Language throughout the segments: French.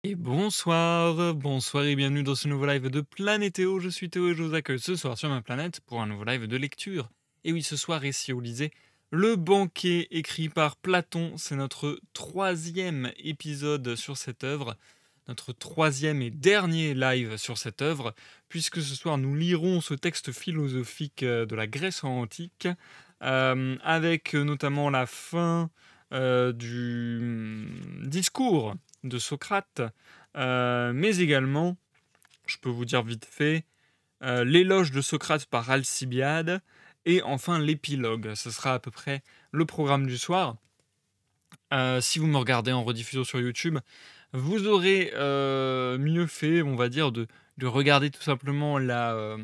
Et bonsoir, bonsoir et bienvenue dans ce nouveau live de Planétéo. Je suis Théo et je vous accueille ce soir sur ma planète pour un nouveau live de lecture. Et oui, ce soir, ici au Lycée, Le Banquet, écrit par Platon. C'est notre troisième épisode sur cette œuvre, notre troisième et dernier live sur cette œuvre, puisque ce soir nous lirons ce texte philosophique de la Grèce antique, avec notamment la fin du discours de Socrate, mais également, je peux vous dire vite fait, l'éloge de Socrate par Alcibiade, et enfin l'épilogue. Ce sera à peu près le programme du soir. Si vous me regardez en rediffusion sur YouTube, vous aurez mieux fait, on va dire, de regarder tout simplement la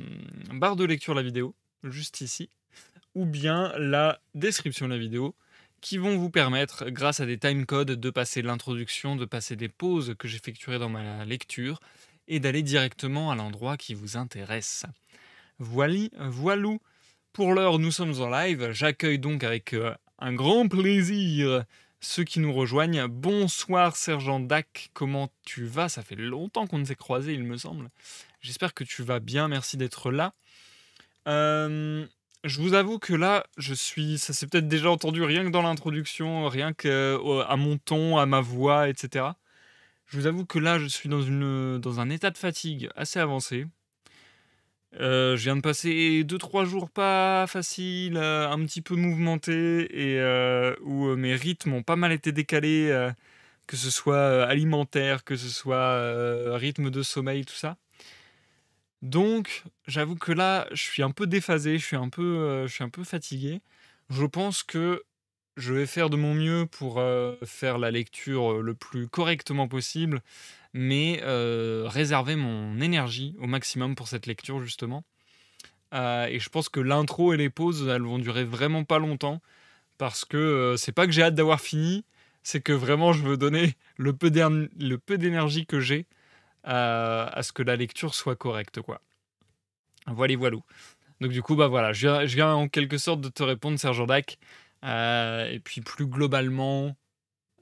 barre de lecture de la vidéo, juste ici, ou bien la description de la vidéo, qui vont vous permettre, grâce à des timecodes, de passer l'introduction, de passer des pauses que j'effectuerai dans ma lecture, et d'aller directement à l'endroit qui vous intéresse. Voilou, pour l'heure nous sommes en live, j'accueille donc avec un grand plaisir ceux qui nous rejoignent. Bonsoir Sergent Dac, comment tu vas? Ça fait longtemps qu'on ne s'est croisés il me semble. J'espère que tu vas bien, merci d'être là. Je vous avoue que là, ça s'est peut-être déjà entendu rien que dans l'introduction, rien que à mon ton, à ma voix, etc. Je vous avoue que là, je suis dans un état de fatigue assez avancé. Je viens de passer 2-3 jours pas faciles, un petit peu mouvementés, et où mes rythmes ont pas mal été décalés, que ce soit alimentaire, que ce soit rythme de sommeil, tout ça. Donc, j'avoue que là, je suis un peu déphasé, je suis un peu fatigué. Je pense que je vais faire de mon mieux pour faire la lecture le plus correctement possible, mais réserver mon énergie au maximum pour cette lecture, justement. Et je pense que l'intro et les pauses, elles vont durer vraiment pas longtemps, parce que c'est pas que j'ai hâte d'avoir fini, c'est que vraiment je veux donner le peu d'énergie que j'ai à ce que la lecture soit correcte, quoi. Voilà, voilà. Donc du coup, bah voilà, je viens en quelque sorte de te répondre, Sergent Dac. Et puis plus globalement,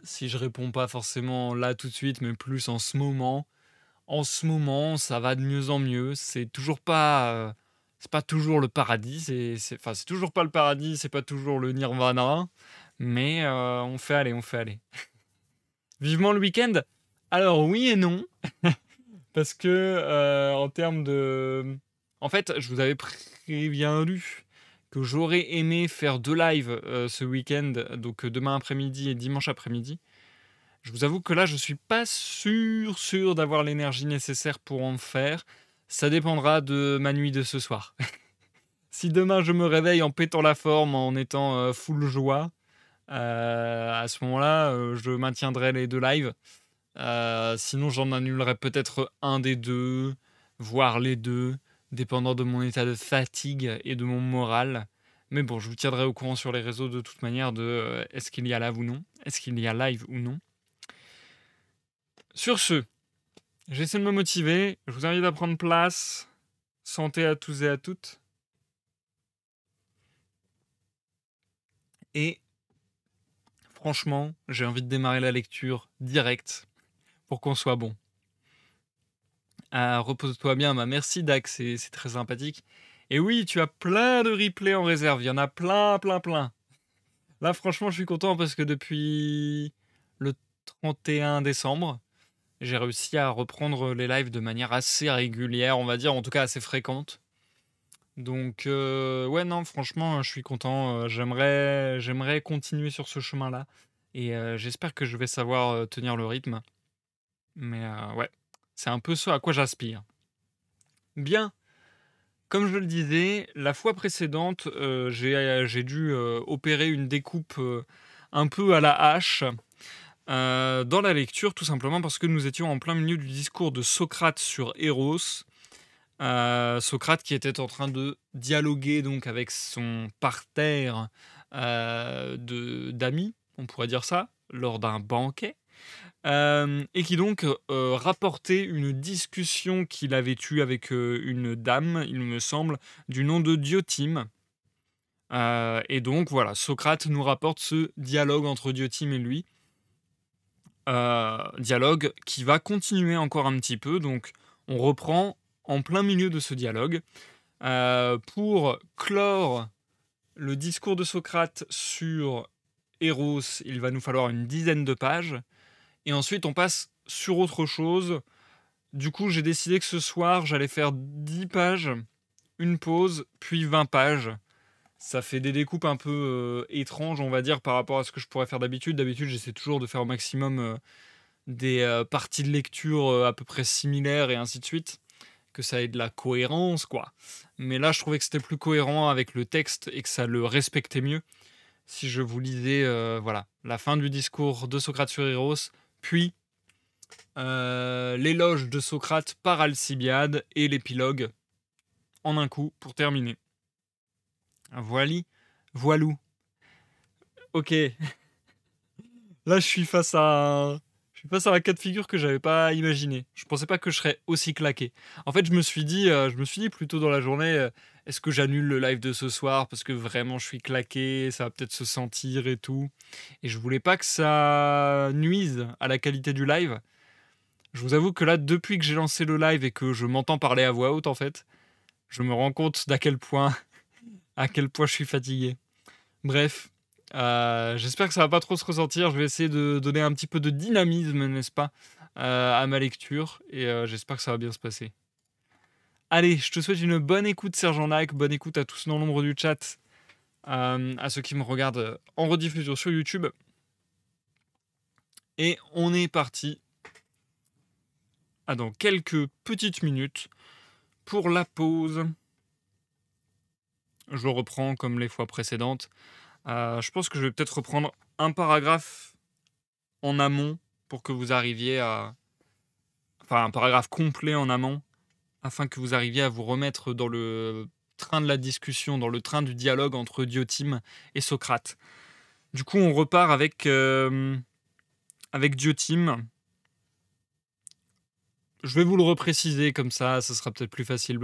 si je réponds pas forcément là tout de suite, mais plus en ce moment, ça va de mieux en mieux. C'est pas toujours le paradis, enfin, c'est toujours pas le paradis, c'est pas toujours le nirvana, mais on fait aller, on fait aller. Vivement le week-end. Alors oui et non, parce que en termes de... En fait, je vous avais prévenu que j'aurais aimé faire 2 lives ce week-end, donc demain après-midi et dimanche après-midi. Je vous avoue que là, je suis pas sûr d'avoir l'énergie nécessaire pour en faire. Ça dépendra de ma nuit de ce soir. Si demain je me réveille en pétant la forme, en étant full joie, à ce moment-là, je maintiendrai les 2 lives. Sinon, j'en annulerai peut-être un des deux, voire les deux, dépendant de mon état de fatigue et de mon moral. Mais bon, je vous tiendrai au courant sur les réseaux de toute manière de est-ce qu'il y a live ou non, est-ce qu'il y a live ou non. Sur ce, j'essaie de me motiver, je vous invite à prendre place. Santé à tous et à toutes. Et franchement, j'ai envie de démarrer la lecture direct pour qu'on soit bon. Repose-toi bien, bah merci Dax, c'est très sympathique. Et oui, tu as plein de replays en réserve, il y en a plein. Là, franchement, je suis content parce que depuis le 31 décembre, j'ai réussi à reprendre les lives de manière assez régulière, on va dire, en tout cas assez fréquente. Donc, ouais, non, franchement, je suis content. J'aimerais continuer sur ce chemin-là. Et j'espère que je vais savoir tenir le rythme. Mais ouais, c'est un peu ce à quoi j'aspire. Bien, comme je le disais, la fois précédente, j'ai dû opérer une découpe un peu à la hache dans la lecture, tout simplement parce que nous étions en plein milieu du discours de Socrate sur Eros. Socrate qui était en train de dialoguer donc avec son parterre d'amis, on pourrait dire ça, lors d'un banquet, et qui donc rapportait une discussion qu'il avait eue avec une dame, il me semble, du nom de Diotime. Et donc voilà, Socrate nous rapporte ce dialogue entre Diotime et lui. dialogue qui va continuer encore un petit peu. Donc, on reprend en plein milieu de ce dialogue. Pour clore le discours de Socrate sur Eros, il va nous falloir une dizaine de pages. Et ensuite, on passe sur autre chose. Du coup, j'ai décidé que ce soir, j'allais faire 10 pages, une pause, puis 20 pages. Ça fait des découpes un peu étranges, on va dire, par rapport à ce que je pourrais faire d'habitude. D'habitude, j'essaie toujours de faire au maximum des parties de lecture à peu près similaires et ainsi de suite. Que ça ait de la cohérence, quoi. Mais là, je trouvais que c'était plus cohérent avec le texte et que ça le respectait mieux. Si je vous lisais, voilà, la fin du discours de Socrate sur Eros, puis l'éloge de Socrate par Alcibiade et l'épilogue en un coup pour terminer. Voilou. Ok. Là, je suis face à un cas de figure que j'avais pas imaginé. Je pensais pas que je serais aussi claqué. En fait, je me suis dit plutôt dans la journée, est-ce que j'annule le live de ce soir parce que vraiment je suis claqué, ça va peut-être se sentir et tout. Et je voulais pas que ça nuise à la qualité du live. Je vous avoue que là, depuis que j'ai lancé le live et que je m'entends parler à voix haute, en fait, je me rends compte à quel point je suis fatigué. Bref, j'espère que ça va pas trop se ressentir. Je vais essayer de donner un petit peu de dynamisme, n'est-ce pas, à ma lecture. Et j'espère que ça va bien se passer. Allez, je te souhaite une bonne écoute, Sergent Nike. Bonne écoute à tous dans l'ombre du chat. À ceux qui me regardent en rediffusion sur YouTube. Et on est parti. Dans quelques petites minutes pour la pause. Je reprends comme les fois précédentes. Je pense que je vais peut-être reprendre un paragraphe en amont pour que vous arriviez à... Enfin, un paragraphe complet en amont afin que vous arriviez à vous remettre dans le train de la discussion, dans le train du dialogue entre Diotime et Socrate. Du coup, on repart avec Diotime. Je vais vous le repréciser comme ça sera peut-être plus facile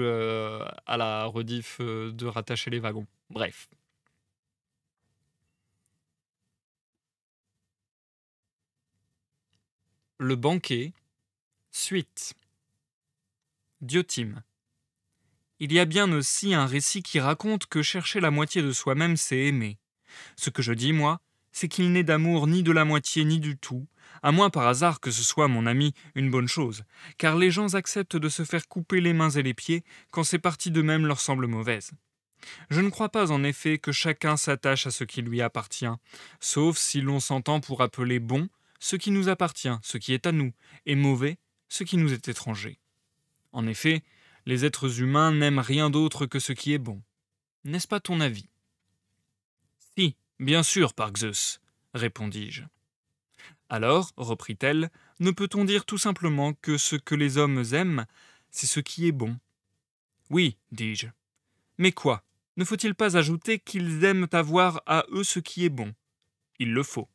à la rediff de rattacher les wagons. Bref. Le banquet, suite. Diotime. Il y a bien aussi un récit qui raconte que chercher la moitié de soi-même, c'est aimer. Ce que je dis, moi, c'est qu'il n'est d'amour ni de la moitié ni du tout, à moins par hasard que ce soit, mon ami, une bonne chose, car les gens acceptent de se faire couper les mains et les pieds quand ces parties d'eux-mêmes leur semblent mauvaises. Je ne crois pas en effet que chacun s'attache à ce qui lui appartient, sauf si l'on s'entend pour appeler bon ce qui nous appartient, ce qui est à nous, et mauvais ce qui nous est étranger. En effet, les êtres humains n'aiment rien d'autre que ce qui est bon. N'est-ce pas ton avis ? Si, bien sûr, par Zeus, répondis-je. Alors, reprit-elle, ne peut-on dire tout simplement que ce que les hommes aiment, c'est ce qui est bon ? Oui, dis-je. Mais quoi ? Ne faut-il pas ajouter qu'ils aiment avoir à eux ce qui est bon ? Il le faut.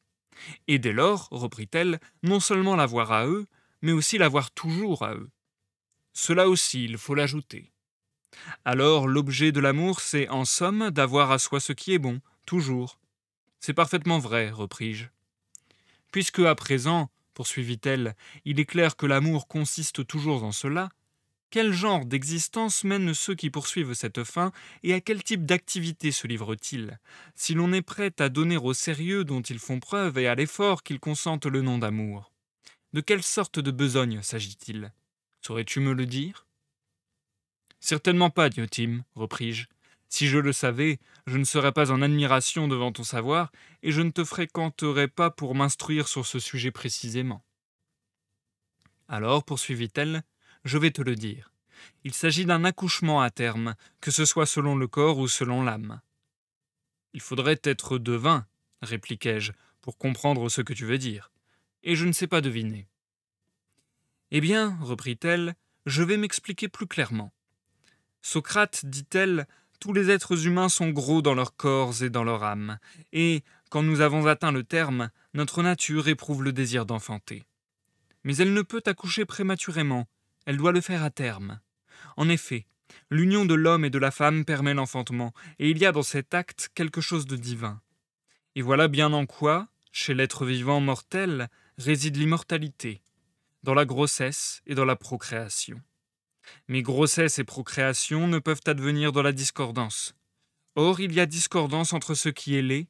Et dès lors, reprit-elle, non seulement l'avoir à eux, mais aussi l'avoir toujours à eux. Cela aussi, il faut l'ajouter. Alors, l'objet de l'amour, c'est en somme d'avoir à soi ce qui est bon, toujours. C'est parfaitement vrai, repris-je. Puisque à présent, poursuivit-elle, il est clair que l'amour consiste toujours en cela, quel genre d'existence mènent ceux qui poursuivent cette fin et à quel type d'activité se livrent-ils, si l'on est prêt à donner au sérieux dont ils font preuve et à l'effort qu'ils consentent le nom d'amour ? De quelle sorte de besogne s'agit-il ? Saurais-tu me le dire ? Certainement pas, Diotime, repris-je. Si je le savais, je ne serais pas en admiration devant ton savoir, et je ne te fréquenterais pas pour m'instruire sur ce sujet précisément. Alors, poursuivit-elle, je vais te le dire. Il s'agit d'un accouchement à terme, que ce soit selon le corps ou selon l'âme. Il faudrait être devin, répliquai-je, pour comprendre ce que tu veux dire, et je ne sais pas deviner. Eh bien, reprit-elle, je vais m'expliquer plus clairement. Socrate, dit-elle, tous les êtres humains sont gros dans leurs corps et dans leur âme, et, quand nous avons atteint le terme, notre nature éprouve le désir d'enfanter. Mais elle ne peut accoucher prématurément, elle doit le faire à terme. En effet, l'union de l'homme et de la femme permet l'enfantement, et il y a dans cet acte quelque chose de divin. Et voilà bien en quoi, chez l'être vivant mortel, réside l'immortalité, dans la grossesse et dans la procréation. Mais grossesse et procréation ne peuvent advenir dans la discordance. Or, il y a discordance entre ce qui est laid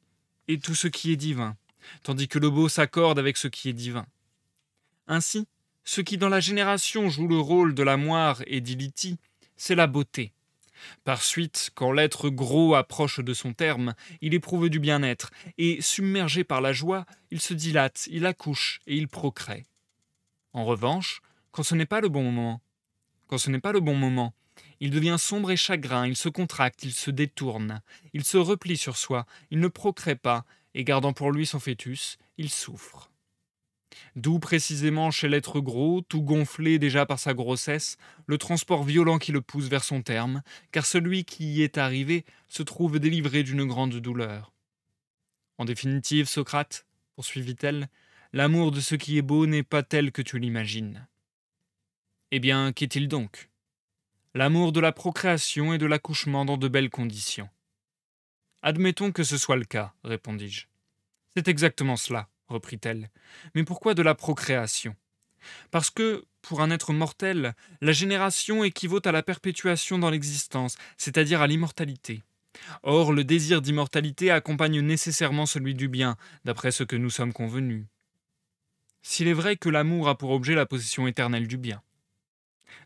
et tout ce qui est divin, tandis que le beau s'accorde avec ce qui est divin. Ainsi, ce qui dans la génération joue le rôle de la moire et d'Iliti, c'est la beauté. Par suite, quand l'être gros approche de son terme, il éprouve du bien-être, et submergé par la joie, il se dilate, il accouche et il procrée. En revanche, quand ce n'est pas le bon moment, il devient sombre et chagrin, il se contracte, il se détourne, il se replie sur soi, il ne procrée pas, et gardant pour lui son fœtus, il souffre. D'où précisément chez l'être gros, tout gonflé déjà par sa grossesse, le transport violent qui le pousse vers son terme, car celui qui y est arrivé se trouve délivré d'une grande douleur. En définitive, Socrate, poursuivit-elle, l'amour de ce qui est beau n'est pas tel que tu l'imagines. Eh bien, qu'est-il donc? L'amour de la procréation et de l'accouchement dans de belles conditions. Admettons que ce soit le cas, répondis-je. C'est exactement cela, reprit-elle. Mais pourquoi de la procréation? Parce que, pour un être mortel, la génération équivaut à la perpétuation dans l'existence, c'est-à-dire à l'immortalité. Or, le désir d'immortalité accompagne nécessairement celui du bien, d'après ce que nous sommes convenus. S'il est vrai que l'amour a pour objet la possession éternelle du bien.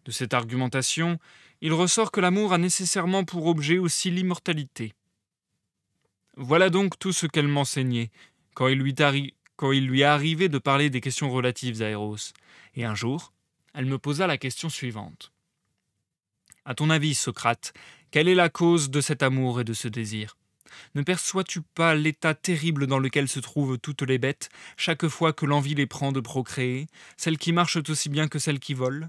De cette argumentation, il ressort que l'amour a nécessairement pour objet aussi l'immortalité. Voilà donc tout ce qu'elle m'enseignait, quand il lui arrivait de parler des questions relatives à Eros. Et un jour, elle me posa la question suivante. À ton avis, Socrate, quelle est la cause de cet amour et de ce désir? Ne perçois-tu pas l'état terrible dans lequel se trouvent toutes les bêtes, chaque fois que l'envie les prend de procréer, celles qui marchent aussi bien que celles qui volent?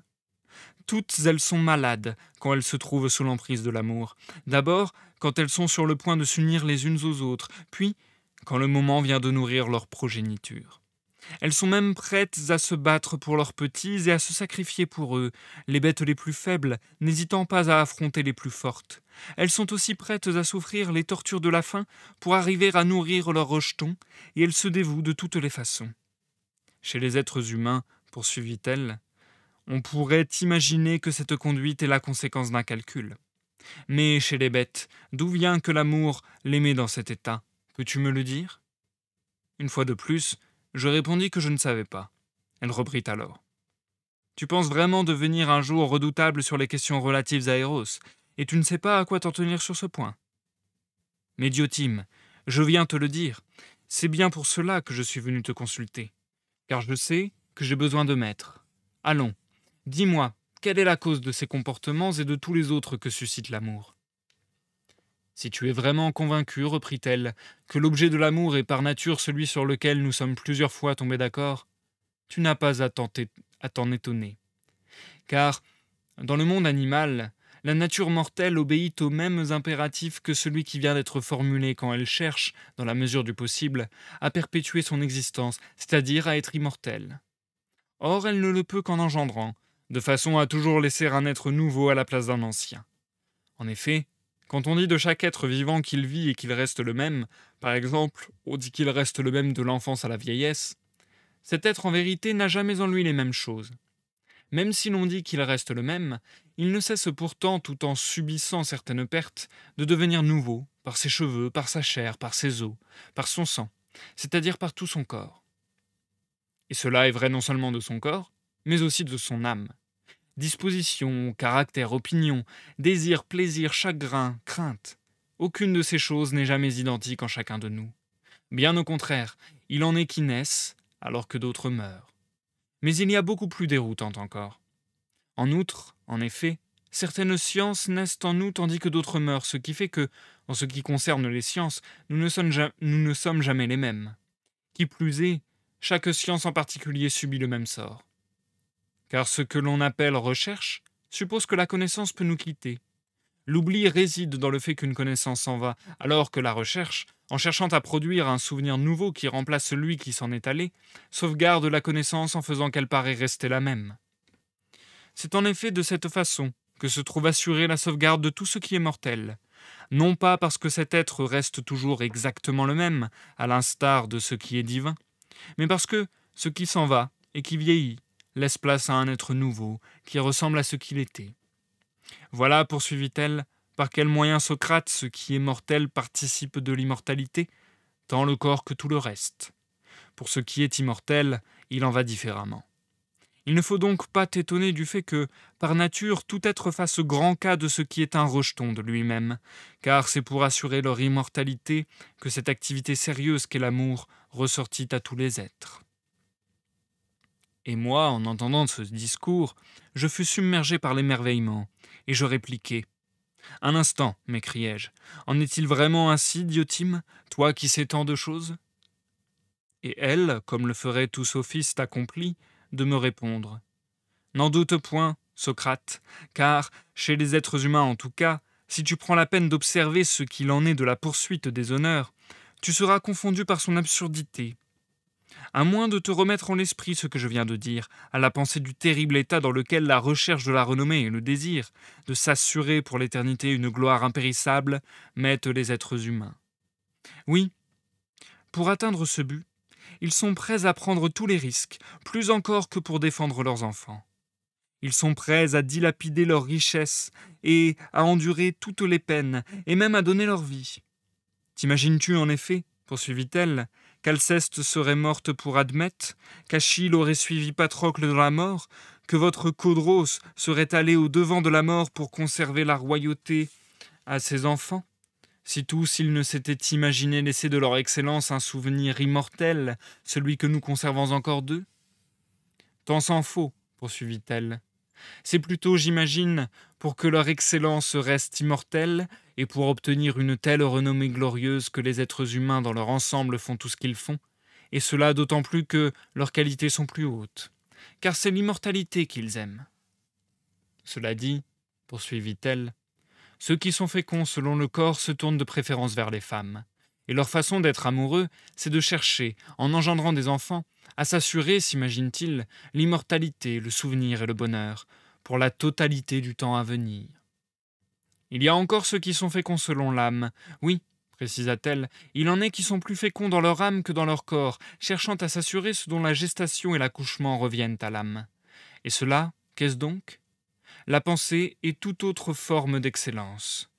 Toutes elles sont malades quand elles se trouvent sous l'emprise de l'amour. D'abord, quand elles sont sur le point de s'unir les unes aux autres, puis quand le moment vient de nourrir leur progéniture. Elles sont même prêtes à se battre pour leurs petits et à se sacrifier pour eux, les bêtes les plus faibles, n'hésitant pas à affronter les plus fortes. Elles sont aussi prêtes à souffrir les tortures de la faim pour arriver à nourrir leurs rejetons, et elles se dévouent de toutes les façons. Chez les êtres humains, poursuivit-elle, on pourrait imaginer que cette conduite est la conséquence d'un calcul. Mais chez les bêtes, d'où vient que l'amour les met dans cet état? Peux-tu me le dire? Une fois de plus, je répondis que je ne savais pas. Elle reprit alors. Tu penses vraiment devenir un jour redoutable sur les questions relatives à Eros, et tu ne sais pas à quoi t'en tenir sur ce point. Mais Diotime, je viens te le dire, c'est bien pour cela que je suis venu te consulter, car je sais que j'ai besoin de maîtres. Allons, dis-moi, quelle est la cause de ces comportements et de tous les autres que suscite l'amour? Si tu es vraiment convaincu, reprit-elle, que l'objet de l'amour est par nature celui sur lequel nous sommes plusieurs fois tombés d'accord, tu n'as pas à t'en étonner. Car, dans le monde animal, la nature mortelle obéit aux mêmes impératifs que celui qui vient d'être formulé quand elle cherche, dans la mesure du possible, à perpétuer son existence, c'est-à-dire à être immortelle. Or, elle ne le peut qu'en engendrant, de façon à toujours laisser un être nouveau à la place d'un ancien. En effet, quand on dit de chaque être vivant qu'il vit et qu'il reste le même, par exemple, on dit qu'il reste le même de l'enfance à la vieillesse, cet être en vérité n'a jamais en lui les mêmes choses. Même si l'on dit qu'il reste le même, il ne cesse pourtant, tout en subissant certaines pertes, de devenir nouveau, par ses cheveux, par sa chair, par ses os, par son sang, c'est-à-dire par tout son corps. Et cela est vrai non seulement de son corps, mais aussi de son âme. Disposition, caractère, opinion, désir, plaisir, chagrin, crainte. Aucune de ces choses n'est jamais identique en chacun de nous. Bien au contraire, il en est qui naissent, alors que d'autres meurent. Mais il y a beaucoup plus déroutant encore. En outre, en effet, certaines sciences naissent en nous tandis que d'autres meurent, ce qui fait que, en ce qui concerne les sciences, nous ne sommes jamais les mêmes. Qui plus est, chaque science en particulier subit le même sort. Car ce que l'on appelle recherche suppose que la connaissance peut nous quitter. L'oubli réside dans le fait qu'une connaissance s'en va, alors que la recherche, en cherchant à produire un souvenir nouveau qui remplace celui qui s'en est allé, sauvegarde la connaissance en faisant qu'elle paraît rester la même. C'est en effet de cette façon que se trouve assurée la sauvegarde de tout ce qui est mortel, non pas parce que cet être reste toujours exactement le même, à l'instar de ce qui est divin, mais parce que ce qui s'en va et qui vieillit laisse place à un être nouveau qui ressemble à ce qu'il était. Voilà, poursuivit-elle, par quel moyen Socrate, ce qui est mortel, participe de l'immortalité, tant le corps que tout le reste. Pour ce qui est immortel, il en va différemment. Il ne faut donc pas t'étonner du fait que, par nature, tout être fasse grand cas de ce qui est un rejeton de lui-même, car c'est pour assurer leur immortalité que cette activité sérieuse qu'est l'amour ressortit à tous les êtres. Et moi, en entendant ce discours, je fus submergé par l'émerveillement, et je répliquai. « Un instant, m'écriai-je, en est-il vraiment ainsi, Diotime, toi qui sais tant de choses ?» Et elle, comme le ferait tout sophiste accompli, de me répondre. « N'en doute point, Socrate, car, chez les êtres humains en tout cas, si tu prends la peine d'observer ce qu'il en est de la poursuite des honneurs, tu seras confondu par son absurdité. À moins de te remettre en l'esprit ce que je viens de dire, à la pensée du terrible état dans lequel la recherche de la renommée et le désir de s'assurer pour l'éternité une gloire impérissable mettent les êtres humains. Oui, pour atteindre ce but, ils sont prêts à prendre tous les risques, plus encore que pour défendre leurs enfants. Ils sont prêts à dilapider leurs richesses et à endurer toutes les peines, et même à donner leur vie. T'imagines-tu en effet, poursuivit-elle, qu'Alceste serait morte pour Admète, qu'Achille aurait suivi Patrocle dans la mort, que votre Codros serait allé au-devant de la mort pour conserver la royauté à ses enfants, si tous ils ne s'étaient imaginé laisser de leur excellence un souvenir immortel, celui que nous conservons encore d'eux? Tant s'en faut, poursuivit-elle. C'est plutôt, j'imagine, pour que leur excellence reste immortelle et pour obtenir une telle renommée glorieuse que les êtres humains dans leur ensemble font tout ce qu'ils font, et cela d'autant plus que leurs qualités sont plus hautes, car c'est l'immortalité qu'ils aiment. Cela dit, poursuivit-elle, ceux qui sont féconds selon le corps se tournent de préférence vers les femmes, et leur façon d'être amoureux, c'est de chercher, en engendrant des enfants, à s'assurer, s'imagine-t-il, l'immortalité, le souvenir et le bonheur, pour la totalité du temps à venir. Il y a encore ceux qui sont féconds selon l'âme. Oui, précisa-t-elle, il en est qui sont plus féconds dans leur âme que dans leur corps, cherchant à s'assurer ce dont la gestation et l'accouchement reviennent à l'âme. Et cela, qu'est-ce donc? La pensée est toute autre forme d'excellence.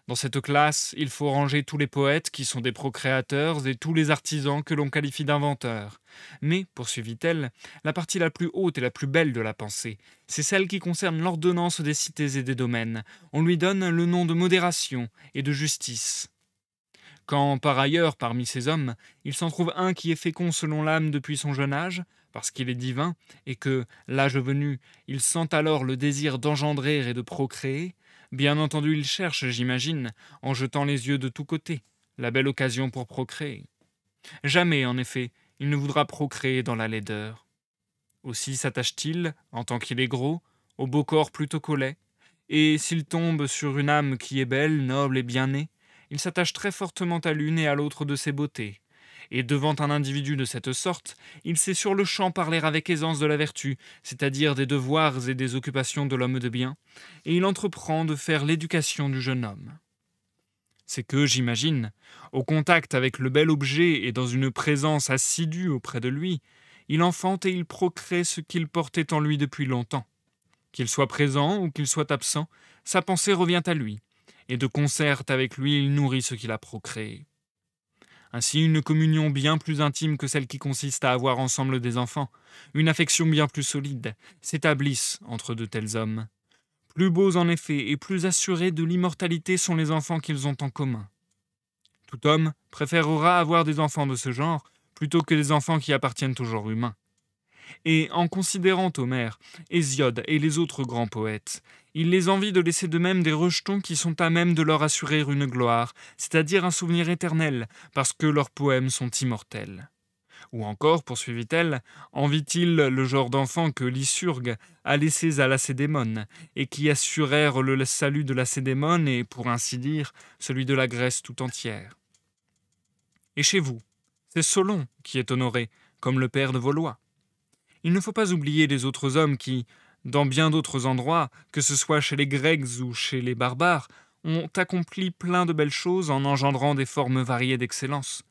Dans cette classe, il faut ranger tous les poètes qui sont des procréateurs et tous les artisans que l'on qualifie d'inventeurs. Mais, poursuivit-elle, la partie la plus haute et la plus belle de la pensée, c'est celle qui concerne l'ordonnance des cités et des domaines. On lui donne le nom de modération et de justice. Quand, par ailleurs, parmi ces hommes, il s'en trouve un qui est fécond selon l'âme depuis son jeune âge, parce qu'il est divin, et que, l'âge venu, il sent alors le désir d'engendrer et de procréer, bien entendu il cherche, j'imagine, en jetant les yeux de tous côtés, la belle occasion pour procréer. Jamais, en effet, il ne voudra procréer dans la laideur. Aussi s'attache-t-il, en tant qu'il est gros, au beau corps plutôt qu'au laid, et s'il tombe sur une âme qui est belle, noble et bien née, il s'attache très fortement à l'une et à l'autre de ses beautés. Et devant un individu de cette sorte, il sait sur le champ parler avec aisance de la vertu, c'est-à-dire des devoirs et des occupations de l'homme de bien, et il entreprend de faire l'éducation du jeune homme. C'est que, j'imagine, au contact avec le bel objet et dans une présence assidue auprès de lui, il enfante et il procrée ce qu'il portait en lui depuis longtemps. Qu'il soit présent ou qu'il soit absent, sa pensée revient à lui, et de concert avec lui il nourrit ce qu'il a procréé. Ainsi une communion bien plus intime que celle qui consiste à avoir ensemble des enfants, une affection bien plus solide, s'établissent entre de tels hommes. Plus beaux en effet et plus assurés de l'immortalité sont les enfants qu'ils ont en commun. Tout homme préférera avoir des enfants de ce genre plutôt que des enfants qui appartiennent au genre humain. Et en considérant Homère, Hésiode et les autres grands poètes, il les envie de laisser de même des rejetons qui sont à même de leur assurer une gloire, c'est-à-dire un souvenir éternel, parce que leurs poèmes sont immortels. Ou encore, poursuivit-elle, envie-t-il le genre d'enfants que Lycurgue a laissés à Lacédémone, et qui assurèrent le salut de Lacédémone et, pour ainsi dire, celui de la Grèce tout entière. Et chez vous, c'est Solon qui est honoré, comme le père de vos lois. Il ne faut pas oublier les autres hommes qui, dans bien d'autres endroits, que ce soit chez les Grecs ou chez les barbares, ont accompli plein de belles choses en engendrant des formes variées d'excellence.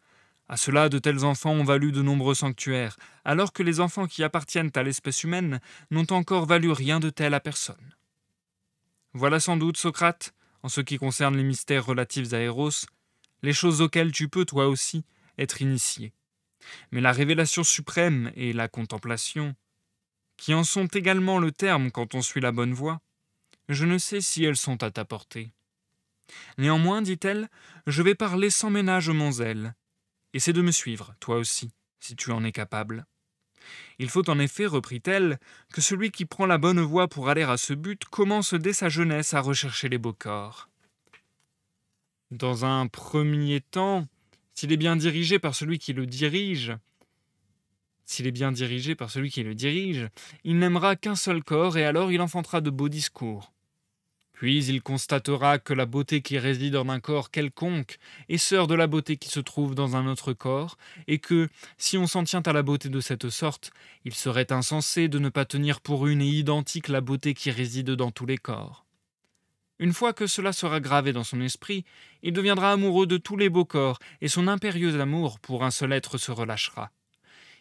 À cela, de tels enfants ont valu de nombreux sanctuaires, alors que les enfants qui appartiennent à l'espèce humaine n'ont encore valu rien de tel à personne. Voilà sans doute, Socrate, en ce qui concerne les mystères relatifs à Eros, les choses auxquelles tu peux, toi aussi, être initié. Mais la révélation suprême et la contemplation, qui en sont également le terme quand on suit la bonne voie, je ne sais si elles sont à ta portée. Néanmoins, dit-elle, je vais parler sans ménage mon zèle. Essaie de me suivre, toi aussi, si tu en es capable. Il faut en effet, reprit-elle, que celui qui prend la bonne voie pour aller à ce but commence dès sa jeunesse à rechercher les beaux corps. Dans un premier temps, s'il est bien dirigé par celui qui le dirige, il n'aimera qu'un seul corps et alors il enfantera de beaux discours. Puis il constatera que la beauté qui réside en un corps quelconque est sœur de la beauté qui se trouve dans un autre corps, et que, si on s'en tient à la beauté de cette sorte, il serait insensé de ne pas tenir pour une et identique la beauté qui réside dans tous les corps. Une fois que cela sera gravé dans son esprit, il deviendra amoureux de tous les beaux corps, et son impérieux amour pour un seul être se relâchera.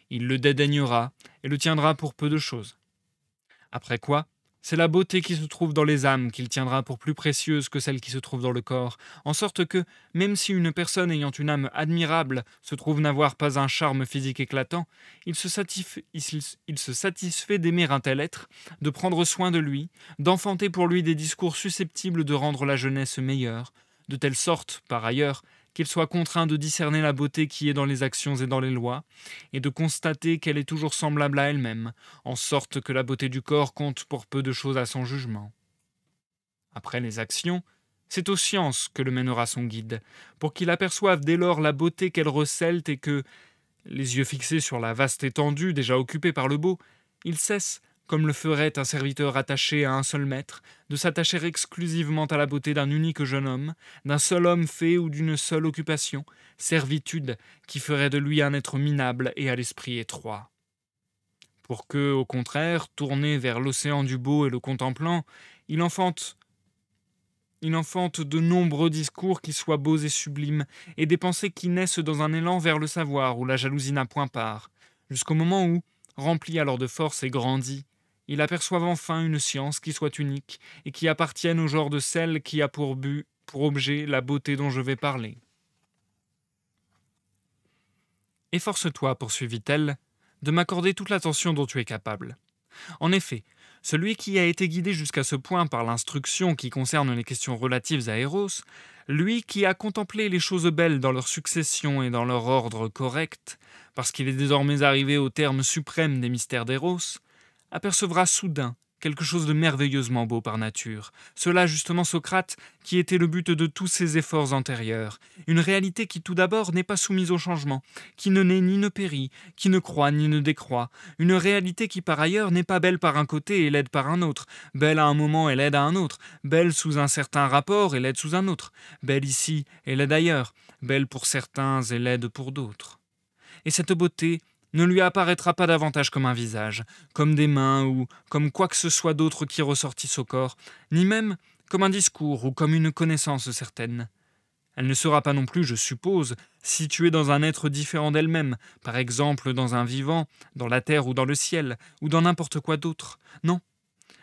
Il le dédaignera et le tiendra pour peu de choses. Après quoi, c'est la beauté qui se trouve dans les âmes qu'il tiendra pour plus précieuse que celle qui se trouve dans le corps, en sorte que, même si une personne ayant une âme admirable se trouve n'avoir pas un charme physique éclatant, il se satisfait d'aimer un tel être, de prendre soin de lui, d'enfanter pour lui des discours susceptibles de rendre la jeunesse meilleure, de telle sorte, par ailleurs, qu'il soit contraint de discerner la beauté qui est dans les actions et dans les lois, et de constater qu'elle est toujours semblable à elle-même, en sorte que la beauté du corps compte pour peu de choses à son jugement. Après les actions, c'est aux sciences que le mènera son guide, pour qu'il aperçoive dès lors la beauté qu'elle recèle et que, les yeux fixés sur la vaste étendue déjà occupée par le beau, il cesse, comme le ferait un serviteur attaché à un seul maître, de s'attacher exclusivement à la beauté d'un unique jeune homme, d'un seul homme fait ou d'une seule occupation, servitude qui ferait de lui un être minable et à l'esprit étroit. Pour que, au contraire, tourné vers l'océan du beau et le contemplant, il enfante de nombreux discours qui soient beaux et sublimes, et des pensées qui naissent dans un élan vers le savoir où la jalousie n'a point part, jusqu'au moment où, rempli alors de force et grandi, il aperçoive enfin une science qui soit unique et qui appartienne au genre de celle qui a pour objet la beauté dont je vais parler. Efforce-toi, poursuivit-elle, de m'accorder toute l'attention dont tu es capable. En effet, celui qui a été guidé jusqu'à ce point par l'instruction qui concerne les questions relatives à Eros, lui qui a contemplé les choses belles dans leur succession et dans leur ordre correct, parce qu'il est désormais arrivé au terme suprême des mystères d'Eros, apercevra soudain quelque chose de merveilleusement beau par nature. Cela justement, Socrate, qui était le but de tous ses efforts antérieurs. Une réalité qui tout d'abord n'est pas soumise au changement, qui ne naît ni ne périt, qui ne croît ni ne décroît. Une réalité qui par ailleurs n'est pas belle par un côté et laide par un autre, belle à un moment et laide à un autre, belle sous un certain rapport et laide sous un autre, belle ici et laide ailleurs, belle pour certains et laide pour d'autres. Et cette beauté ne lui apparaîtra pas davantage comme un visage, comme des mains ou comme quoi que ce soit d'autre qui ressortisse au corps, ni même comme un discours ou comme une connaissance certaine. Elle ne sera pas non plus, je suppose, située dans un être différent d'elle-même, par exemple dans un vivant, dans la terre ou dans le ciel, ou dans n'importe quoi d'autre. Non,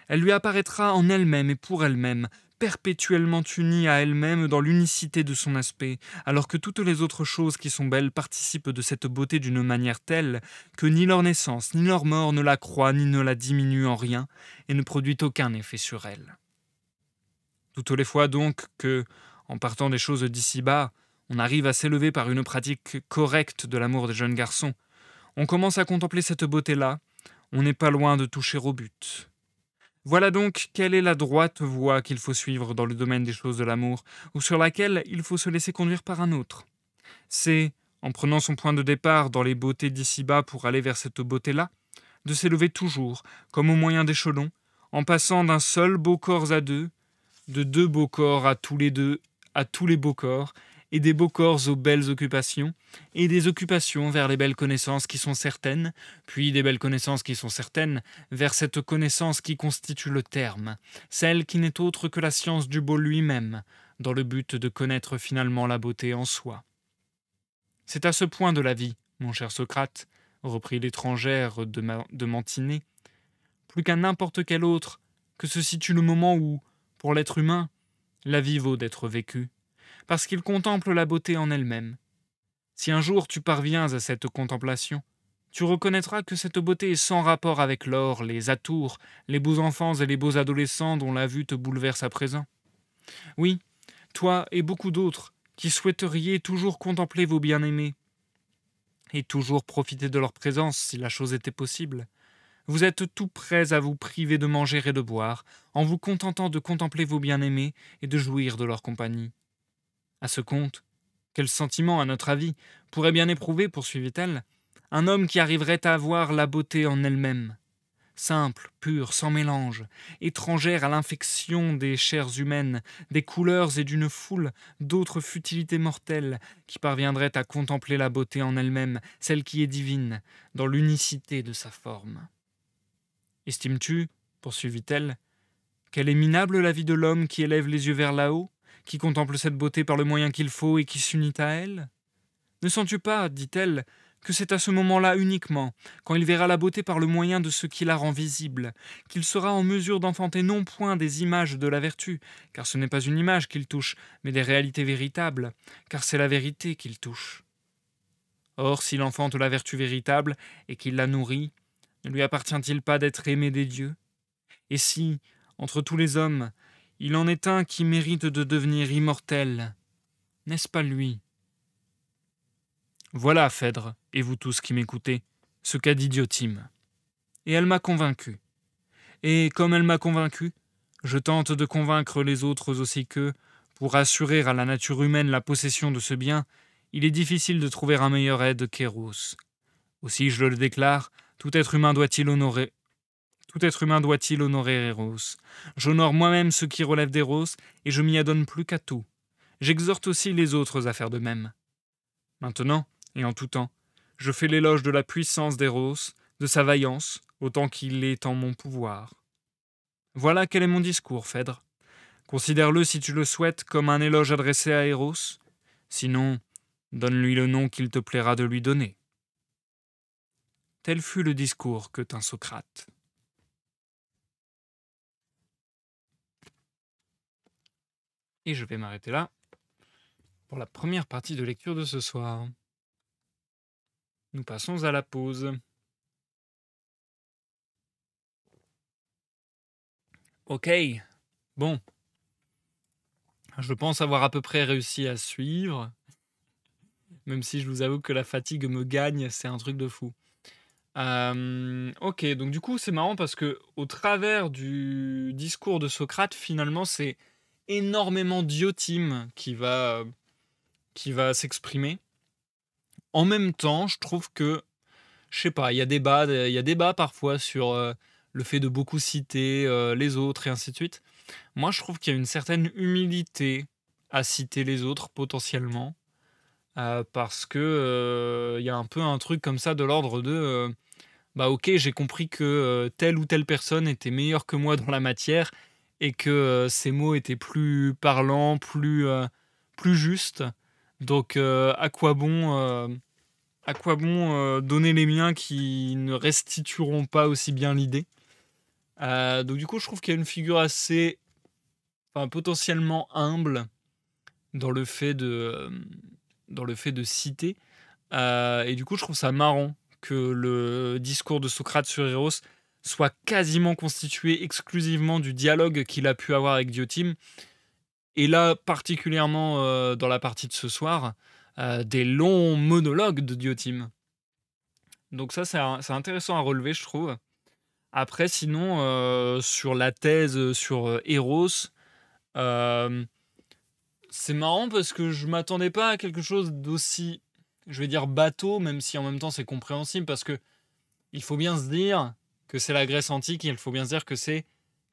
elle lui apparaîtra en elle-même et pour elle-même, perpétuellement unie à elle-même dans l'unicité de son aspect, alors que toutes les autres choses qui sont belles participent de cette beauté d'une manière telle que ni leur naissance ni leur mort ne la croît ni ne la diminue en rien et ne produit aucun effet sur elle. Toutes les fois donc que, en partant des choses d'ici-bas, on arrive à s'élever par une pratique correcte de l'amour des jeunes garçons, on commence à contempler cette beauté-là, on n'est pas loin de toucher au but. Voilà donc quelle est la droite voie qu'il faut suivre dans le domaine des choses de l'amour, ou sur laquelle il faut se laisser conduire par un autre. C'est, en prenant son point de départ dans les beautés d'ici-bas pour aller vers cette beauté-là, de s'élever toujours, comme au moyen d'échelons, en passant d'un seul beau corps à deux, de deux beaux corps à tous les beaux corps, et des beaux corps aux belles occupations, et des occupations vers les belles connaissances qui sont certaines, puis des belles connaissances qui sont certaines, vers cette connaissance qui constitue le terme, celle qui n'est autre que la science du beau lui-même, dans le but de connaître finalement la beauté en soi. C'est à ce point de la vie, mon cher Socrate, reprit l'étrangère de Mantinée, plus qu'à n'importe quel autre, que se situe le moment où, pour l'être humain, la vie vaut d'être vécue, parce qu'il contemple la beauté en elle-même. Si un jour tu parviens à cette contemplation, tu reconnaîtras que cette beauté est sans rapport avec l'or, les atours, les beaux enfants et les beaux adolescents dont la vue te bouleverse à présent. Oui, toi et beaucoup d'autres, qui souhaiteriez toujours contempler vos bien-aimés, et toujours profiter de leur présence si la chose était possible. Vous êtes tout prêts à vous priver de manger et de boire, en vous contentant de contempler vos bien-aimés et de jouir de leur compagnie. À ce compte, quel sentiment, à notre avis, pourrait bien éprouver, poursuivit-elle, un homme qui arriverait à voir la beauté en elle-même, simple, pure, sans mélange, étrangère à l'infection des chairs humaines, des couleurs et d'une foule d'autres futilités mortelles, qui parviendraient à contempler la beauté en elle-même, celle qui est divine, dans l'unicité de sa forme. Estimes-tu, poursuivit-elle, qu'elle est minable la vie de l'homme qui élève les yeux vers là-haut, qui contemple cette beauté par le moyen qu'il faut et qui s'unit à elle? Ne sens-tu pas, dit-elle, que c'est à ce moment-là uniquement, quand il verra la beauté par le moyen de ce qui la rend visible, qu'il sera en mesure d'enfanter non point des images de la vertu, car ce n'est pas une image qu'il touche, mais des réalités véritables, car c'est la vérité qu'il touche. Or, s'il enfante la vertu véritable et qu'il la nourrit, ne lui appartient-il pas d'être aimé des dieux? Et si, entre tous les hommes, il en est un qui mérite de devenir immortel, n'est-ce pas lui? Voilà, Phèdre, et vous tous qui m'écoutez, ce qu'a dit Diotime. Et elle m'a convaincu. Et comme elle m'a convaincu, je tente de convaincre les autres aussi que, pour assurer à la nature humaine la possession de ce bien, il est difficile de trouver un meilleur aide qu'Eros. Aussi, je le déclare, tout être humain doit-il honorer Eros. J'honore moi-même ce qui relève d'Eros, et je m'y adonne plus qu'à tout. J'exhorte aussi les autres à faire de même. Maintenant, et en tout temps, je fais l'éloge de la puissance d'Eros, de sa vaillance, autant qu'il est en mon pouvoir. Voilà quel est mon discours, Phèdre. Considère-le, si tu le souhaites, comme un éloge adressé à Eros. Sinon, donne-lui le nom qu'il te plaira de lui donner. Tel fut le discours que tint Socrate. Et je vais m'arrêter là pour la première partie de lecture de ce soir. Nous passons à la pause. Ok, bon. Je pense avoir à peu près réussi à suivre, même si je vous avoue que la fatigue me gagne, c'est un truc de fou. Ok, donc du coup c'est marrant parce que au travers du discours de Socrate, finalement c'est énormément Diotime qui va s'exprimer. En même temps, je trouve que, je sais pas, il y a débat parfois sur le fait de beaucoup citer les autres et ainsi de suite. Moi, je trouve qu'il y a une certaine humilité à citer les autres potentiellement, parce que il y a un peu un truc comme ça de l'ordre de bah ok, j'ai compris que telle ou telle personne était meilleure que moi dans la matière et que ses mots étaient plus parlants, plus justes. Donc à quoi bon donner les miens qui ne restitueront pas aussi bien l'idée. Donc du coup, je trouve qu'il y a une figure assez, enfin, potentiellement humble dans le fait de citer. Et du coup, je trouve ça marrant que le discours de Socrate sur Eros soit quasiment constitué exclusivement du dialogue qu'il a pu avoir avec Diotime. Et là, particulièrement dans la partie de ce soir, des longs monologues de Diotime. Donc ça, c'est intéressant à relever, je trouve. Après, sinon, sur la thèse sur Eros, euh, c'est marrant parce que je m'attendais pas à quelque chose d'aussi, je vais dire, bateau, même si en même temps c'est compréhensible, parce que il faut bien se dire que c'est la Grèce antique, et il faut bien se dire que c'est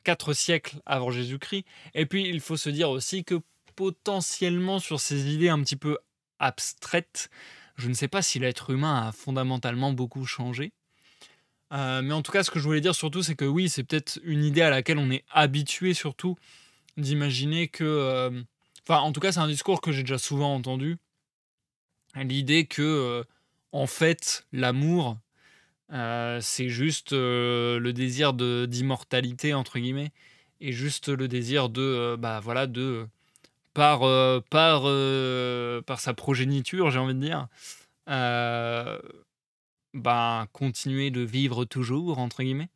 4 siècles avant Jésus-Christ. Et puis, il faut se dire aussi que potentiellement, sur ces idées un petit peu abstraites, je ne sais pas si l'être humain a fondamentalement beaucoup changé. Mais en tout cas, ce que je voulais dire surtout, c'est que oui, c'est peut-être une idée à laquelle on est habitué surtout d'imaginer que... Enfin, en tout cas, c'est un discours que j'ai déjà souvent entendu L'idée que, en fait, l'amour, c'est juste, le désir «d'immortalité» entre guillemets et juste le désir de, bah, voilà, de, par sa progéniture, j'ai envie de dire, heu, ben, continuer de «vivre toujours» entre guillemets.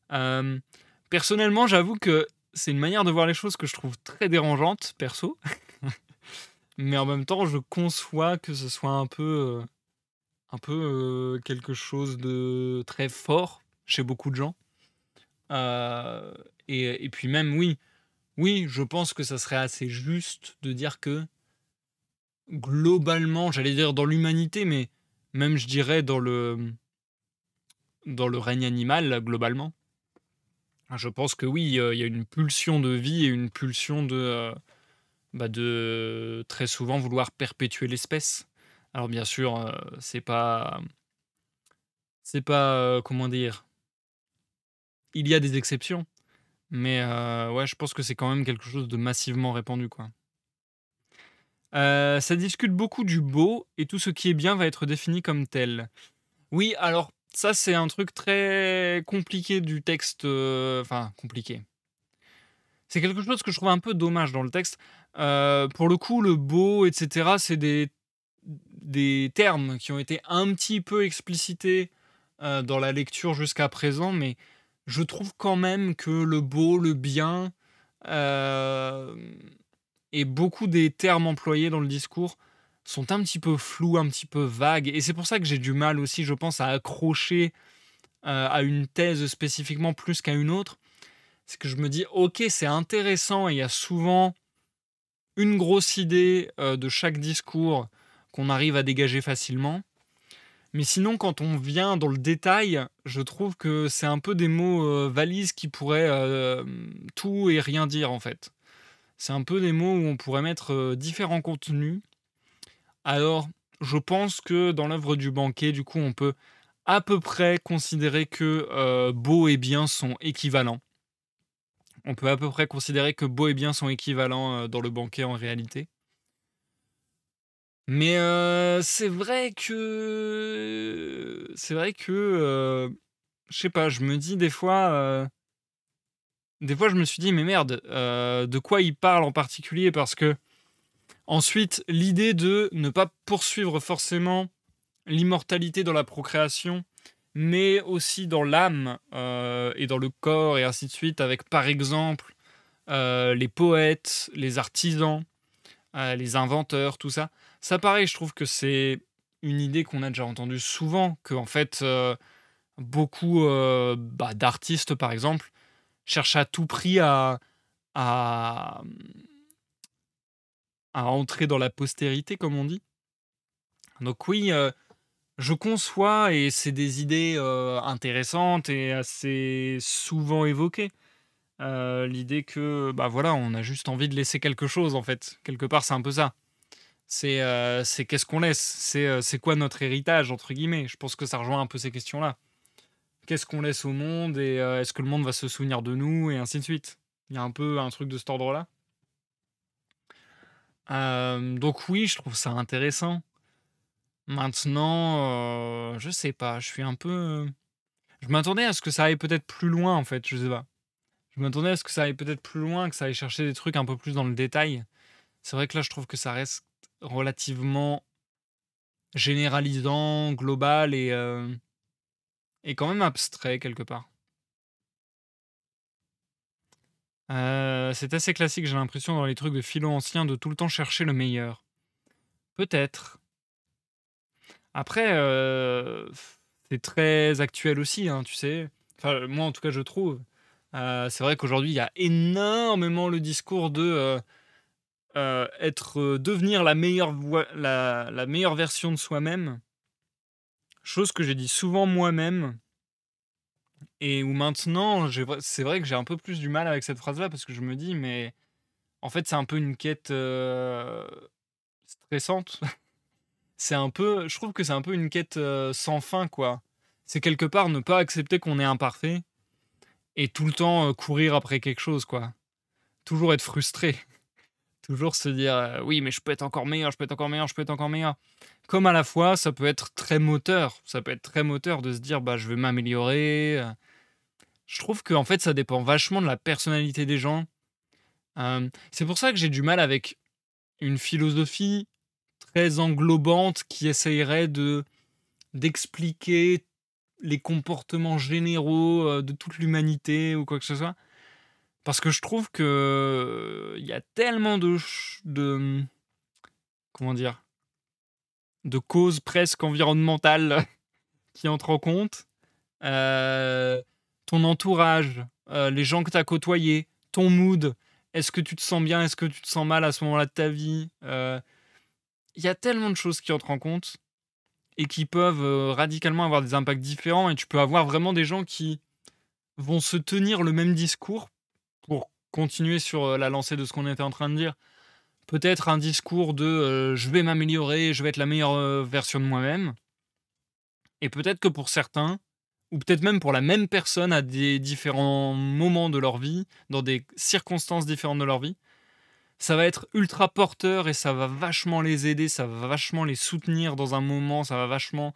Hem, Personnellement, j'avoue que c'est une manière de voir les choses que je trouve très dérangeante, perso, mais en même temps, je conçois que ce soit quelque chose de très fort chez beaucoup de gens. Heu et puis même, oui, oui, je pense que ça serait assez juste de dire que globalement, j'allais dire dans l'humanité, mais même je dirais dans le règne animal, là, globalement, je pense que oui, il y a une pulsion de vie et une pulsion bah, de très souvent vouloir perpétuer l'espèce. Alors bien sûr, c'est pas, comment dire? Il y a des exceptions, mais ouais, je pense que c'est quand même quelque chose de massivement répandu, quoi. Ça discute beaucoup du beau et tout ce qui est bien va être défini comme tel. Oui, alors ça, c'est un truc très compliqué du texte, enfin compliqué. C'est quelque chose que je trouve un peu dommage dans le texte. Pour le coup, le beau et cetera, c'est des termes qui ont été un petit peu explicités, dans la lecture jusqu'à présent, mais je trouve quand même que le beau, le bien, hem et beaucoup des termes employés dans le discours sont un petit peu flous, un petit peu vagues et c'est pour ça que j'ai du mal aussi, je pense, à accrocher, à une thèse spécifiquement plus qu'à une autre. C'est que je me dis: «OK, c'est intéressant» et il y a souvent une grosse idée, de chaque discours qu'on arrive à dégager facilement. Mais sinon, quand on vient dans le détail, je trouve que c'est un peu des mots, valises qui pourraient, tout et rien dire, en fait. C'est un peu des mots où on pourrait mettre, différents contenus. Alors, je pense que dans l'œuvre du banquet, du coup, on peut à peu près considérer que, beau et bien sont équivalents. On peut à peu près considérer que beau et bien sont équivalents, dans le banquet en réalité. Mais, je sais pas, je me dis des fois je me suis dit: «Mais merde, de quoi il parle en particulier?» parce que ensuite l'idée de ne pas poursuivre forcément l'immortalité dans la procréation, mais aussi dans l'âme, et dans le corps et ainsi de suite avec par exemple, les poètes, les artisans, les inventeurs, tout ça. Ça pareil, je trouve que c'est une idée qu'on a déjà entendue souvent, qu'en fait, beaucoup, bah, d'artistes par exemple, cherchent à tout prix à, mmh, à entrer dans la postérité comme on dit. Donc oui, je conçois et c'est des idées, intéressantes et assez souvent évoquées. L'idée que, bah, voilà, on a juste envie de laisser quelque chose en fait. Quelque part, c'est un peu ça. C'est qu'est-ce qu'on laisse? C'est quoi «notre héritage» entre guillemets? Je pense que ça rejoint un peu ces questions-là. Qu'est-ce qu'on laisse au monde et est-ce que le monde va se souvenir de nous et ainsi de suite? Il y a un peu un truc de cet ordre-là. Donc oui, je trouve ça intéressant. Maintenant, je sais pas, je suis un peu, je m'attendais à ce que ça aille peut-être plus loin, en fait, je sais pas. Je m'attendais à ce que ça aille peut-être plus loin, que ça aille chercher des trucs un peu plus dans le détail. C'est vrai que là, je trouve que ça reste relativement généralisant, global et quand même abstrait quelque part. C'est assez classique, j'ai l'impression dans les trucs de philo anciens de tout le temps chercher le meilleur. Peut-être. Après, c'est très actuel aussi, hein, tu sais? Enfin, moi en tout cas je trouve. C'est vrai qu'aujourd'hui il y a énormément le discours de, devenir la meilleure version de soi-même. Chose que j'ai dit souvent moi-même et où maintenant c'est vrai que j'ai un peu plus du mal avec cette phrase-là parce que je me dis: «Mais en fait c'est un peu une quête, stressante». Je trouve que c'est un peu une quête, sans fin, quoi. C'est quelque part ne pas accepter qu'on est imparfait et tout le temps, courir après quelque chose, quoi. Toujours être frustré, Toujours se dire, «Oui, mais je peux être encore meilleur, je peux être encore meilleur, je peux être encore meilleur». Comme à la fois, ça peut être très moteur. Ça peut être très moteur de se dire: «Bah, je vais m'améliorer», Je trouve qu'en fait, ça dépend vachement de la personnalité des gens. C'est pour ça que j'ai du mal avec une philosophie très englobante qui essayerait d'expliquer les comportements généraux, de toute l'humanité ou quoi que ce soit. Parce que je trouve que, il y a tellement comment dire? De causes presque environnementales qui entrent en compte. Heu, Ton entourage, les gens que tu as côtoyés, ton mood. Est-ce que tu te sens bien? Est-ce que tu te sens mal à ce moment-là de ta vie? Il y a tellement de choses qui entrent en compte et qui peuvent, radicalement avoir des impacts différents et tu peux avoir vraiment des gens qui vont se tenir le même discours pour continuer sur, la lancée de ce qu'on était en train de dire. Peut-être un discours de, «Je vais m'améliorer, je vais être la meilleure, version de moi-même» et peut-être que pour certains, ou peut-être même pour la même personne à des différents moments de leur vie, dans des circonstances différentes de leur vie, ça va être ultra porteur et ça va vachement les aider, ça va vachement les soutenir dans un moment, ça va vachement,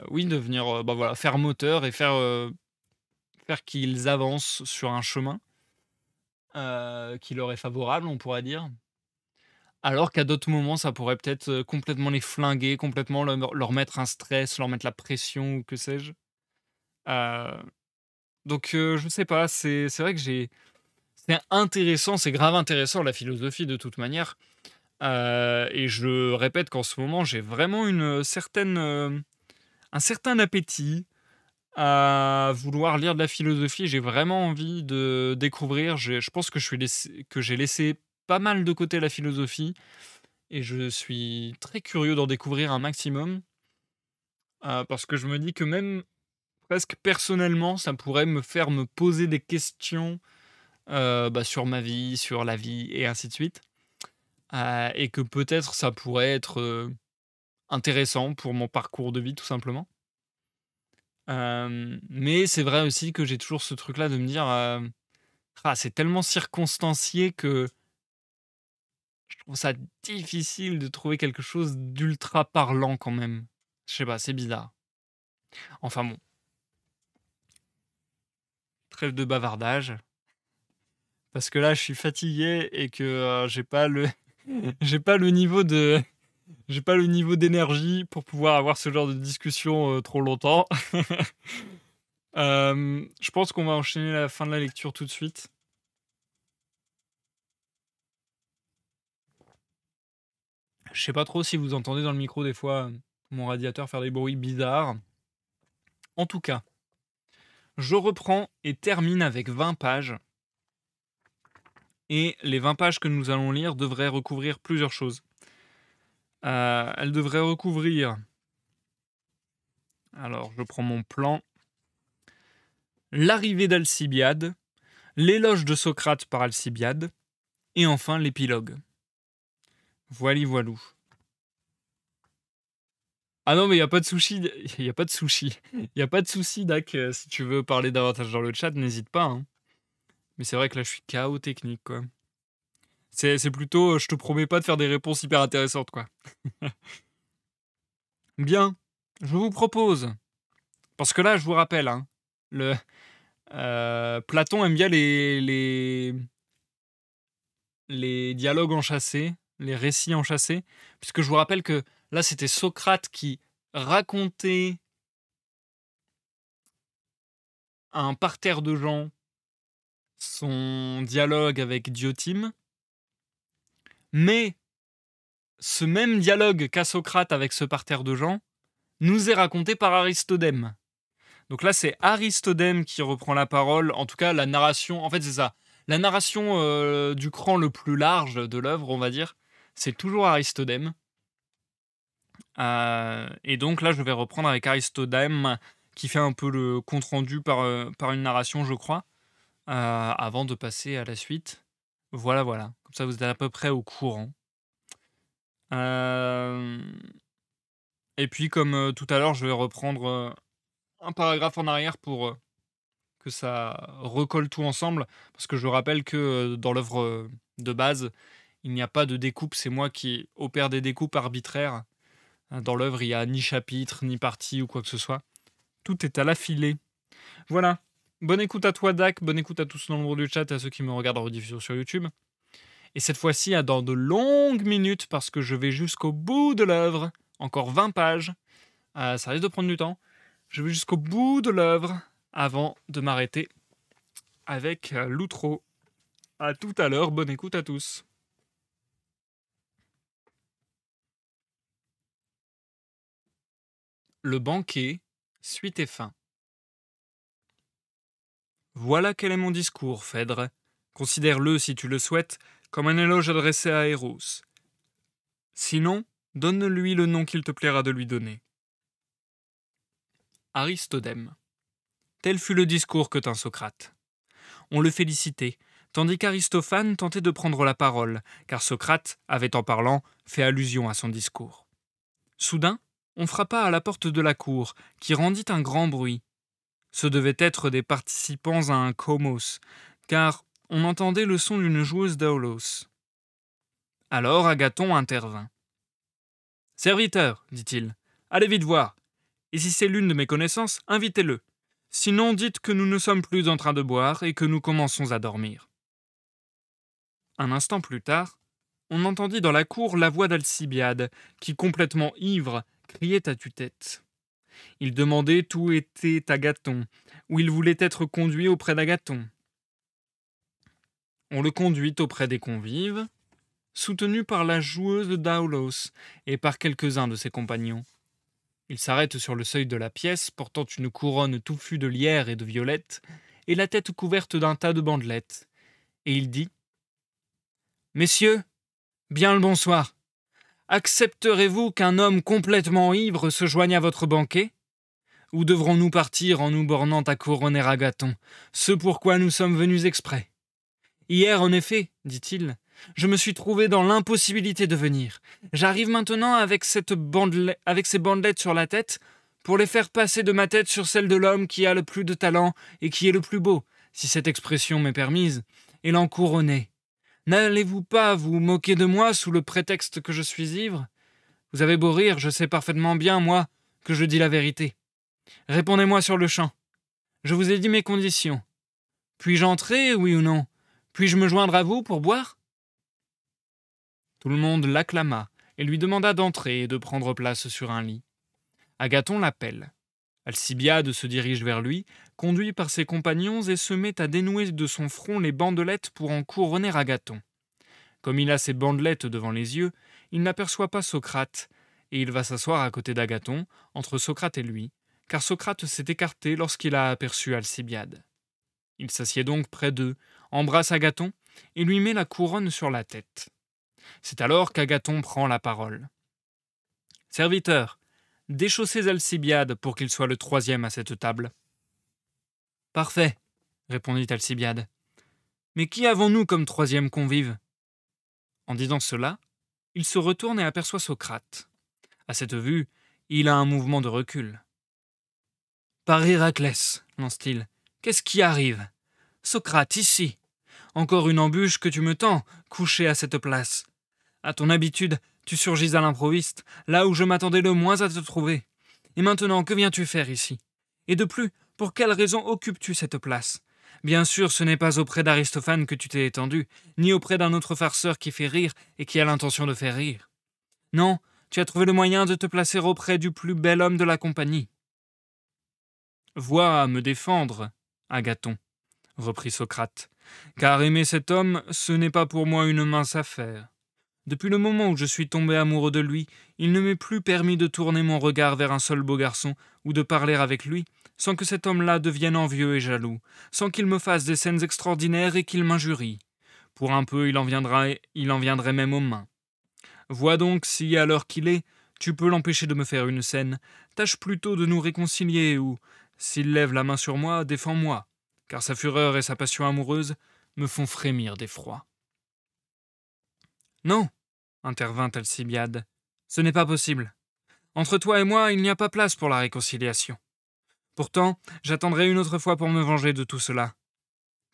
oui, devenir, bah, voilà, faire moteur et faire qu'ils avancent sur un chemin, qui leur est favorable, on pourrait dire. Alors qu'à d'autres moments, ça pourrait peut-être, complètement les flinguer, complètement leur mettre un stress, leur mettre la pression ou que sais-je. Heu, donc je sais pas, c'est vrai que c'est intéressant, c'est grave intéressant la philosophie de toute manière, et je répète qu'en ce moment, j'ai vraiment un certain appétit à vouloir lire de la philosophie. J'ai vraiment envie de découvrir. Je pense que j'ai laissé pas mal de côté la philosophie et je suis très curieux d'en découvrir un maximum, parce que je me dis que même presque personnellement, ça pourrait me faire me poser des questions, bah, sur ma vie, sur la vie et ainsi de suite, et que peut-être ça pourrait être, intéressant pour mon parcours de vie tout simplement. Mais c'est vrai aussi que j'ai toujours ce truc-là de me dire, «Ah, c'est tellement circonstancié que je trouve ça difficile de trouver quelque chose d'ultra parlant quand même». Je sais pas, c'est bizarre. Enfin bon, trêve de bavardage, parce que là je suis fatigué et que, j'ai pas le niveau de j'ai pas le niveau d'énergie pour pouvoir avoir ce genre de discussion, trop longtemps. Je pense qu'on va enchaîner la fin de la lecture tout de suite. Je sais pas trop si vous entendez dans le micro des fois, mon radiateur faire des bruits bizarres. En tout cas, je reprends et termine avec 20 pages et les 20 pages que nous allons lire devraient recouvrir plusieurs choses. Elles devraient recouvrir, alors je prends mon plan, l'arrivée d'Alcibiade, l'éloge de Socrate par Alcibiade et enfin l'épilogue. Voili voilou. Ah non, mais il y a pas de sushi, il y a pas de sushi. Il y a pas de souci, Dak, si tu veux parler davantage dans le chat, n'hésite pas, hein. Mais c'est vrai que là, je suis KO technique, quoi. C'est plutôt, je te promets pas de faire des réponses hyper intéressantes, quoi. Bien, je vous propose, parce que là, je vous rappelle, hein, le Platon aime bien les dialogues enchâssés, les récits enchâssés, puisque je vous rappelle que là, c'était Socrate qui racontait à un parterre de gens son dialogue avec Diotime, mais ce même dialogue qu'a Socrate avec ce parterre de gens nous est raconté par Aristodème. Donc là, c'est Aristodème qui reprend la parole, en tout cas la narration, en fait c'est ça, la narration du cran le plus large de l'œuvre, on va dire, c'est toujours Aristodème. Et donc là, je vais reprendre avec Aristodème qui fait un peu le compte-rendu par une narration, je crois, avant de passer à la suite. Voilà, voilà. Comme ça, vous êtes à peu près au courant. Hem Et puis comme, tout à l'heure, je vais reprendre, un paragraphe en arrière pour, que ça recolle tout ensemble. Parce que je rappelle que, dans l'œuvre, De base, il n'y a pas de découpe, c'est moi qui opère des découpes arbitraires. Dans l'œuvre, il n'y a ni chapitre, ni partie ou quoi que ce soit. Tout est à l'affilée. Voilà. Bonne écoute à toi, Dak. Bonne écoute à tous dans le monde du chat et à ceux qui me regardent en rediffusion sur YouTube. Et cette fois-ci, dans de longues minutes, parce que je vais jusqu'au bout de l'œuvre. Encore 20 pages. Ça risque de prendre du temps. Je vais jusqu'au bout de l'œuvre avant de m'arrêter avec l'outro. À tout à l'heure. Bonne écoute à tous. Le banquet, suite et fin. Voilà quel est mon discours, Phèdre. Considère-le, si tu le souhaites, comme un éloge adressé à Eros. Sinon, donne-lui le nom qu'il te plaira de lui donner. Aristodème. Tel fut le discours que tint Socrate. On le félicitait, tandis qu'Aristophane tentait de prendre la parole, car Socrate avait, en parlant, fait allusion à son discours. Soudain, on frappa à la porte de la cour, qui rendit un grand bruit. Ce devaient être des participants à un komos, car on entendait le son d'une joueuse d'aulos. Alors Agathon intervint. « Serviteur, dit-il, allez vite voir, et si c'est l'une de mes connaissances, invitez-le. Sinon, dites que nous ne sommes plus en train de boire et que nous commençons à dormir. » Un instant plus tard, on entendit dans la cour la voix d'Alcibiade, qui, complètement ivre, criait à tue-tête. Il demandait où était Agathon, où il voulait être conduit auprès d'Agathon. On le conduit auprès des convives, soutenu par la joueuse d'Aulos et par quelques-uns de ses compagnons. Il s'arrête sur le seuil de la pièce, portant une couronne touffue de lierre et de violettes, et la tête couverte d'un tas de bandelettes. Et il dit : « Messieurs, bien le bonsoir. Accepterez-vous qu'un homme complètement ivre se joigne à votre banquet ? Ou devrons-nous partir en nous bornant à couronner Agathon, ce pourquoi nous sommes venus exprès ? Hier, en effet, dit-il, je me suis trouvé dans l'impossibilité de venir. J'arrive maintenant avec ces bandelettes sur la tête pour les faire passer de ma tête sur celle de l'homme qui a le plus de talent et qui est le plus beau, si cette expression m'est permise, et l'en couronner. N'allez-vous pas vous moquer de moi sous le prétexte que je suis ivre ? Vous avez beau rire, je sais parfaitement bien, moi, que je dis la vérité. Répondez-moi sur le champ. Je vous ai dit mes conditions. Puis-je entrer, oui ou non ? Puis-je me joindre à vous pour boire ? Tout le monde l'acclama et lui demanda d'entrer et de prendre place sur un lit. Agathon l'appelle. Alcibiade se dirige vers lui, conduit par ses compagnons et se met à dénouer de son front les bandelettes pour en couronner Agathon. Comme il a ses bandelettes devant les yeux, il n'aperçoit pas Socrate, et il va s'asseoir à côté d'Agathon, entre Socrate et lui, car Socrate s'est écarté lorsqu'il a aperçu Alcibiade. Il s'assied donc près d'eux, embrasse Agathon et lui met la couronne sur la tête. C'est alors qu'Agathon prend la parole. « Serviteur, déchaussez Alcibiade pour qu'il soit le troisième à cette table. »« Parfait, répondit Alcibiade. Mais qui avons-nous comme troisième convive ? » En disant cela, il se retourne et aperçoit Socrate. À cette vue, il a un mouvement de recul. « Par Héraclès, lance-t-il, qu'est-ce qui arrive ? Socrate, ici. Encore une embûche que tu me tends, couché à cette place. À ton habitude, tu surgis à l'improviste, là où je m'attendais le moins à te trouver. Et maintenant, que viens-tu faire ici ? Et de plus, pour quelle raison occupes-tu cette place ? Bien sûr, ce n'est pas auprès d'Aristophane que tu t'es étendu, ni auprès d'un autre farceur qui fait rire et qui a l'intention de faire rire. Non, tu as trouvé le moyen de te placer auprès du plus bel homme de la compagnie. « Vois à me défendre, Agathon, reprit Socrate, car aimer cet homme, ce n'est pas pour moi une mince affaire. Depuis le moment où je suis tombé amoureux de lui, il ne m'est plus permis de tourner mon regard vers un seul beau garçon ou de parler avec lui, sans que cet homme-là devienne envieux et jaloux, sans qu'il me fasse des scènes extraordinaires et qu'il m'injurie. Pour un peu, il en viendrait même aux mains. Vois donc si, à l'heure qu'il est, tu peux l'empêcher de me faire une scène. Tâche plutôt de nous réconcilier ou, s'il lève la main sur moi, défends-moi, car sa fureur et sa passion amoureuse me font frémir d'effroi. » « Non, intervint Alcibiade, ce n'est pas possible. Entre toi et moi, il n'y a pas place pour la réconciliation. Pourtant, j'attendrai une autre fois pour me venger de tout cela.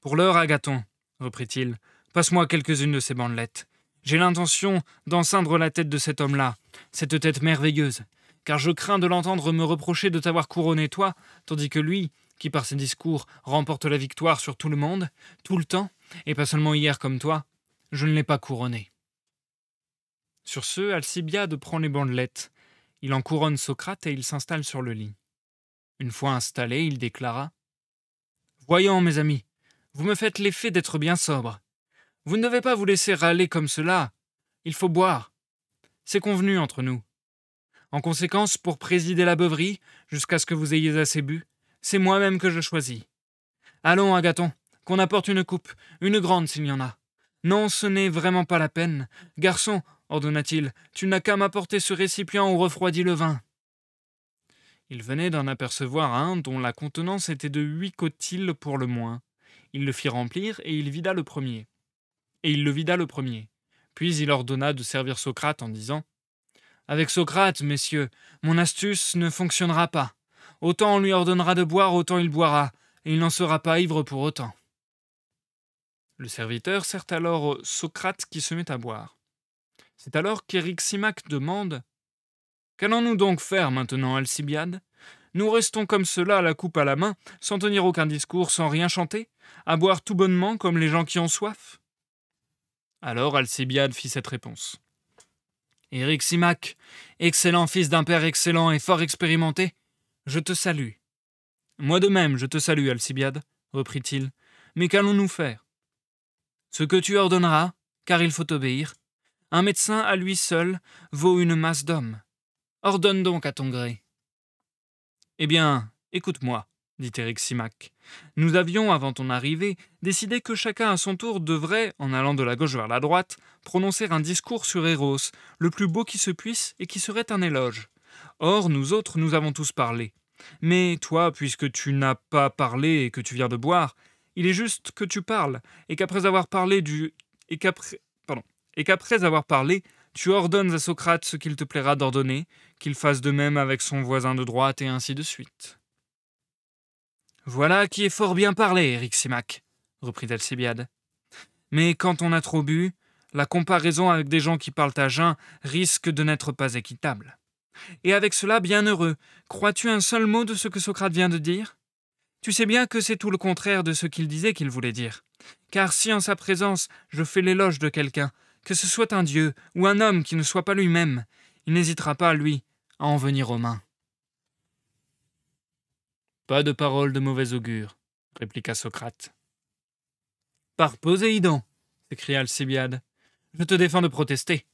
Pour l'heure, Agathon, reprit-il, Passe-moi quelques-unes de ces bandelettes. J'ai l'intention d'en ceindre la tête de cet homme-là, cette tête merveilleuse, car je crains de l'entendre me reprocher de t'avoir couronné toi, tandis que lui, qui par ses discours remporte la victoire sur tout le monde, tout le temps, et pas seulement hier comme toi, je ne l'ai pas couronné. » Sur ce, Alcibiade prend les bandelettes. Il en couronne Socrate et il s'installe sur le lit. Une fois installé, il déclara « Voyons, mes amis, vous me faites l'effet d'être bien sobre. Vous ne devez pas vous laisser râler comme cela. Il faut boire. C'est convenu entre nous. En conséquence, pour présider la beuverie, jusqu'à ce que vous ayez assez bu, c'est moi-même que je choisis. Allons, Agathon, qu'on apporte une coupe, une grande s'il y en a. Non, ce n'est vraiment pas la peine. Garçon, ordonna-t-il, tu n'as qu'à m'apporter ce récipient où refroidit le vin. » Il venait d'en apercevoir un dont la contenance était de 8 cotyles pour le moins. Il le fit remplir et il le vida le premier. Puis il ordonna de servir Socrate en disant « Avec Socrate, messieurs, mon astuce ne fonctionnera pas. Autant on lui ordonnera de boire, autant il boira, et il n'en sera pas ivre pour autant. » Le serviteur sert alors Socrate qui se met à boire. C'est alors qu'Éryximaque demande « Qu'allons-nous donc faire maintenant, Alcibiade ? Nous restons comme cela, la coupe à la main, sans tenir aucun discours, sans rien chanter, à boire tout bonnement comme les gens qui ont soif ?» Alors Alcibiade fit cette réponse. « Éryximaque, excellent fils d'un père excellent et fort expérimenté, je te salue. »« Moi de même, je te salue, Alcibiade, » reprit-il. « Mais qu'allons-nous faire ? » »« Ce que tu ordonneras, car il faut obéir. Un médecin à lui seul vaut une masse d'hommes. Ordonne donc à ton gré. »« Eh bien, écoute-moi, » dit Éryximaque. « Nous avions, avant ton arrivée, décidé que chacun à son tour devrait, en allant de la gauche vers la droite, prononcer un discours sur Eros, le plus beau qui se puisse et qui serait un éloge. Or, nous autres, nous avons tous parlé. Mais toi, puisque tu n'as pas parlé et que tu viens de boire, il est juste que tu parles, et qu'après avoir parlé tu ordonnes à Socrate ce qu'il te plaira d'ordonner, qu'il fasse de même avec son voisin de droite, et ainsi de suite. »« Voilà qui est fort bien parlé, Éryximaque, » reprit Alcibiade. « Mais quand on a trop bu, la comparaison avec des gens qui parlent à jeun risque de n'être pas équitable. Et avec cela, bienheureux, crois-tu un seul mot de ce que Socrate vient de dire ? Tu sais bien que c'est tout le contraire de ce qu'il disait qu'il voulait dire. Car si en sa présence je fais l'éloge de quelqu'un, que ce soit un dieu ou un homme qui ne soit pas lui-même, il n'hésitera pas, lui, à en venir aux mains. »« Pas de parole de mauvais augure, » répliqua Socrate. « Par Poséidon, » s'écria Alcibiade, « je te défends de protester,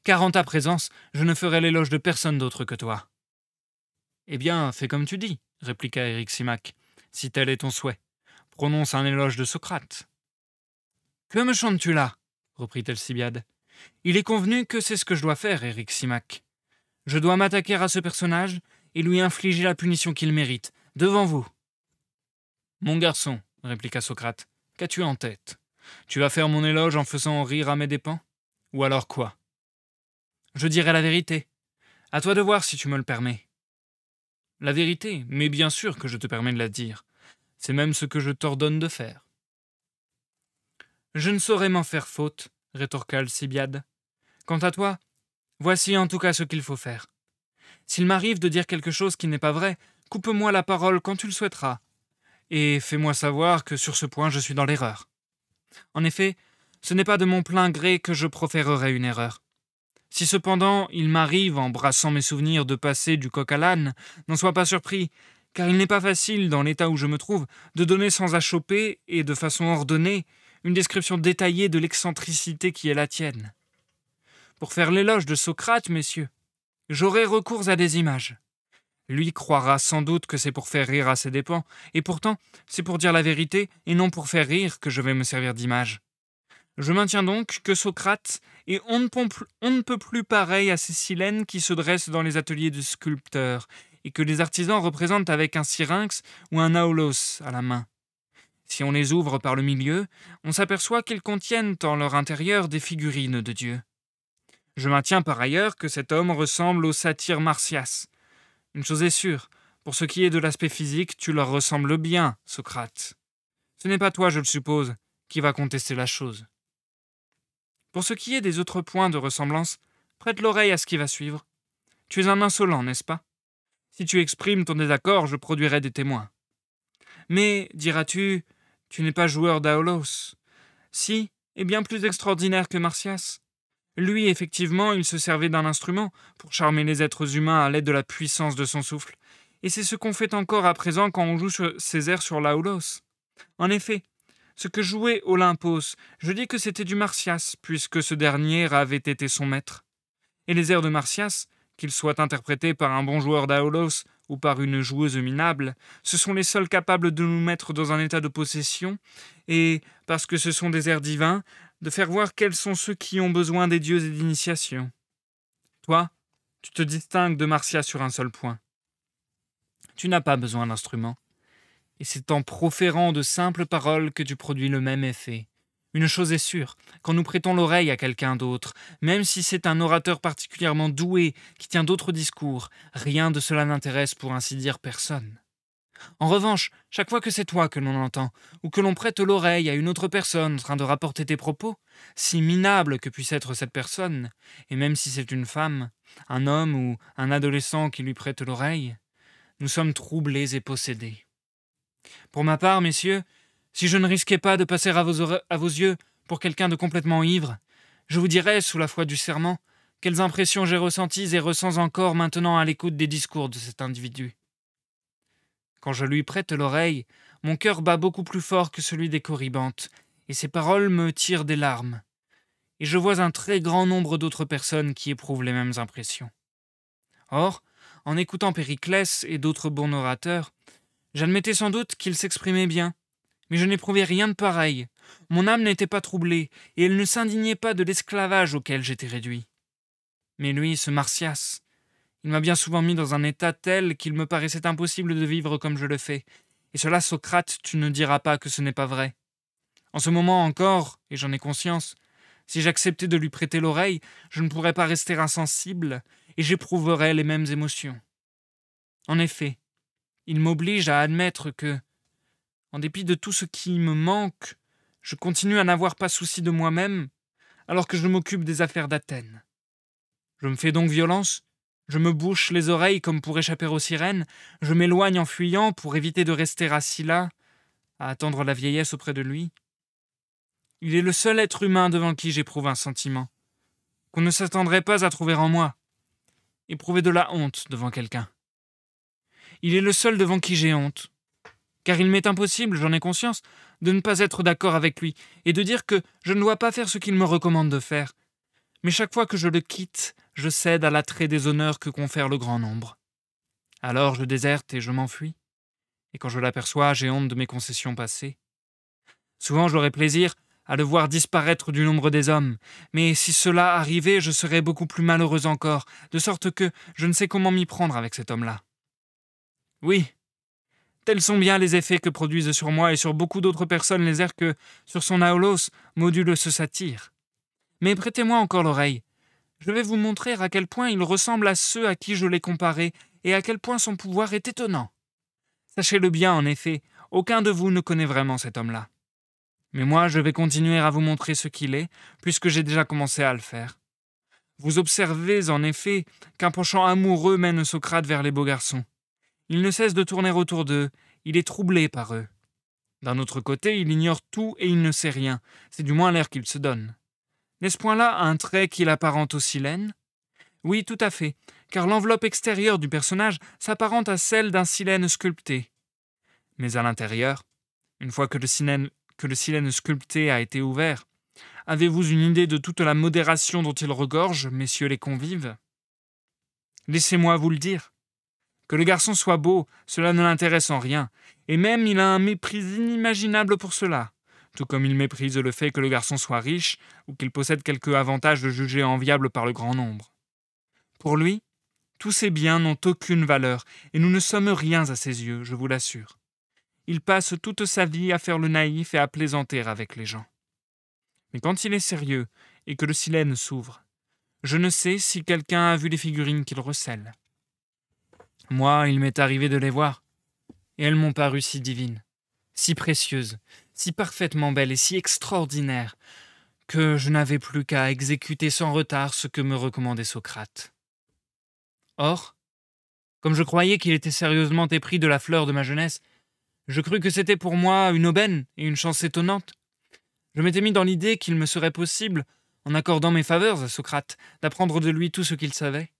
car en ta présence, je ne ferai l'éloge de personne d'autre que toi. »« Eh bien, fais comme tu dis, » répliqua Éryximaque, « si tel est ton souhait. Prononce un éloge de Socrate. »« Que me chantes-tu là ?» reprit Alcibiade. « Il est convenu que c'est ce que je dois faire, Éryximaque. Je dois m'attaquer à ce personnage et lui infliger la punition qu'il mérite, devant vous. »« Mon garçon, » répliqua Socrate, « qu'as-tu en tête ? Tu vas faire mon éloge en faisant rire à mes dépens ? Ou alors quoi ? » ?»« Je dirai la vérité. À toi de voir si tu me le permets. »« La vérité, mais bien sûr que je te permets de la dire. C'est même ce que je t'ordonne de faire. »« Je ne saurais m'en faire faute, » rétorqua Alcibiade. « Quant à toi, voici en tout cas ce qu'il faut faire. S'il m'arrive de dire quelque chose qui n'est pas vrai, coupe-moi la parole quand tu le souhaiteras, et fais-moi savoir que sur ce point je suis dans l'erreur. En effet, ce n'est pas de mon plein gré que je proférerai une erreur. Si cependant il m'arrive, en brassant mes souvenirs, de passer du coq à l'âne, n'en sois pas surpris, car il n'est pas facile, dans l'état où je me trouve, de donner sans achoper et de façon ordonnée une description détaillée de l'excentricité qui est la tienne. Pour faire l'éloge de Socrate, messieurs, j'aurai recours à des images. Lui croira sans doute que c'est pour faire rire à ses dépens, et pourtant c'est pour dire la vérité et non pour faire rire que je vais me servir d'images. Je maintiens donc que Socrate est on ne peut plus pareil à ces silènes qui se dressent dans les ateliers de sculpteurs, et que les artisans représentent avec un syrinx ou un aulos à la main. Si on les ouvre par le milieu, on s'aperçoit qu'ils contiennent en leur intérieur des figurines de Dieu. Je maintiens par ailleurs que cet homme ressemble au satyre Marsyas. Une chose est sûre, pour ce qui est de l'aspect physique, tu leur ressembles bien, Socrate. Ce n'est pas toi, je le suppose, qui va contester la chose. Pour ce qui est des autres points de ressemblance, prête l'oreille à ce qui va suivre. Tu es un insolent, n'est-ce pas? Si tu exprimes ton désaccord, je produirai des témoins. Mais, diras-tu, tu n'es pas joueur d'Aolos. Si, et bien plus extraordinaire que Marsyas. Lui, effectivement, il se servait d'un instrument pour charmer les êtres humains à l'aide de la puissance de son souffle. Et c'est ce qu'on fait encore à présent quand on joue ses airs sur l'Aolos. En effet, ce que jouait Olympos, je dis que c'était du Marsyas, puisque ce dernier avait été son maître. Et les airs de Marsyas, qu'ils soient interprétés par un bon joueur d'Aolos ou par une joueuse minable, ce sont les seuls capables de nous mettre dans un état de possession, et, parce que ce sont des airs divins, de faire voir quels sont ceux qui ont besoin des dieux et d'initiation. Toi, tu te distingues de Marsyas sur un seul point. Tu n'as pas besoin d'instruments. Et c'est en proférant de simples paroles que tu produis le même effet. Une chose est sûre, quand nous prêtons l'oreille à quelqu'un d'autre, même si c'est un orateur particulièrement doué qui tient d'autres discours, rien de cela n'intéresse pour ainsi dire personne. En revanche, chaque fois que c'est toi que l'on entend, ou que l'on prête l'oreille à une autre personne en train de rapporter tes propos, si minable que puisse être cette personne, et même si c'est une femme, un homme ou un adolescent qui lui prête l'oreille, nous sommes troublés et possédés. Pour ma part, messieurs, si je ne risquais pas de passer à vos yeux pour quelqu'un de complètement ivre, je vous dirais, sous la foi du serment, quelles impressions j'ai ressenties et ressens encore maintenant à l'écoute des discours de cet individu. Quand je lui prête l'oreille, mon cœur bat beaucoup plus fort que celui des Corybantes, et ses paroles me tirent des larmes. Et je vois un très grand nombre d'autres personnes qui éprouvent les mêmes impressions. Or, en écoutant Périclès et d'autres bons orateurs, j'admettais sans doute qu'ils s'exprimaient bien, mais je n'éprouvais rien de pareil. Mon âme n'était pas troublée, et elle ne s'indignait pas de l'esclavage auquel j'étais réduit. Mais lui, ce Marsyas, il m'a bien souvent mis dans un état tel qu'il me paraissait impossible de vivre comme je le fais. Et cela, Socrate, tu ne diras pas que ce n'est pas vrai. En ce moment encore, et j'en ai conscience, si j'acceptais de lui prêter l'oreille, je ne pourrais pas rester insensible, et j'éprouverais les mêmes émotions. En effet, il m'oblige à admettre que, en dépit de tout ce qui me manque, je continue à n'avoir pas souci de moi-même, alors que je m'occupe des affaires d'Athènes. Je me fais donc violence, je me bouche les oreilles comme pour échapper aux sirènes, je m'éloigne en fuyant pour éviter de rester assis là, à attendre la vieillesse auprès de lui. Il est le seul être humain devant qui j'éprouve un sentiment, qu'on ne s'attendrait pas à trouver en moi, éprouver de la honte devant quelqu'un. Il est le seul devant qui j'ai honte, car il m'est impossible, j'en ai conscience, de ne pas être d'accord avec lui, et de dire que je ne dois pas faire ce qu'il me recommande de faire. Mais chaque fois que je le quitte, je cède à l'attrait des honneurs que confère le grand nombre. Alors je déserte et je m'enfuis, et quand je l'aperçois, j'ai honte de mes concessions passées. Souvent j'aurais plaisir à le voir disparaître du nombre des hommes, mais si cela arrivait, je serais beaucoup plus malheureux encore, de sorte que je ne sais comment m'y prendre avec cet homme-là. Oui, tels sont bien les effets que produisent sur moi et sur beaucoup d'autres personnes les airs que, sur son Aolos, module ce satyre. Mais prêtez-moi encore l'oreille. Je vais vous montrer à quel point il ressemble à ceux à qui je l'ai comparé et à quel point son pouvoir est étonnant. Sachez-le bien, en effet, aucun de vous ne connaît vraiment cet homme-là. Mais moi, je vais continuer à vous montrer ce qu'il est, puisque j'ai déjà commencé à le faire. Vous observez, en effet, qu'un penchant amoureux mène Socrate vers les beaux garçons. Il ne cesse de tourner autour d'eux, il est troublé par eux. D'un autre côté, il ignore tout et il ne sait rien, c'est du moins l'air qu'il se donne. N'est-ce point là un trait qu'il apparente au silène? Oui, tout à fait, car l'enveloppe extérieure du personnage s'apparente à celle d'un silène sculpté. Mais à l'intérieur, une fois que le silène sculpté a été ouvert, avez-vous une idée de toute la modération dont il regorge, messieurs les convives? Laissez-moi vous le dire. Que le garçon soit beau, cela ne l'intéresse en rien, et même il a un mépris inimaginable pour cela, tout comme il méprise le fait que le garçon soit riche ou qu'il possède quelque avantage jugé enviable par le grand nombre. Pour lui, tous ces biens n'ont aucune valeur, et nous ne sommes rien à ses yeux, je vous l'assure. Il passe toute sa vie à faire le naïf et à plaisanter avec les gens. Mais quand il est sérieux et que le silène s'ouvre, je ne sais si quelqu'un a vu les figurines qu'il recèle. Moi, il m'est arrivé de les voir, et elles m'ont paru si divines, si précieuses, si parfaitement belles et si extraordinaires, que je n'avais plus qu'à exécuter sans retard ce que me recommandait Socrate. Or, comme je croyais qu'il était sérieusement épris de la fleur de ma jeunesse, je crus que c'était pour moi une aubaine et une chance étonnante. Je m'étais mis dans l'idée qu'il me serait possible, en accordant mes faveurs à Socrate, d'apprendre de lui tout ce qu'il savait.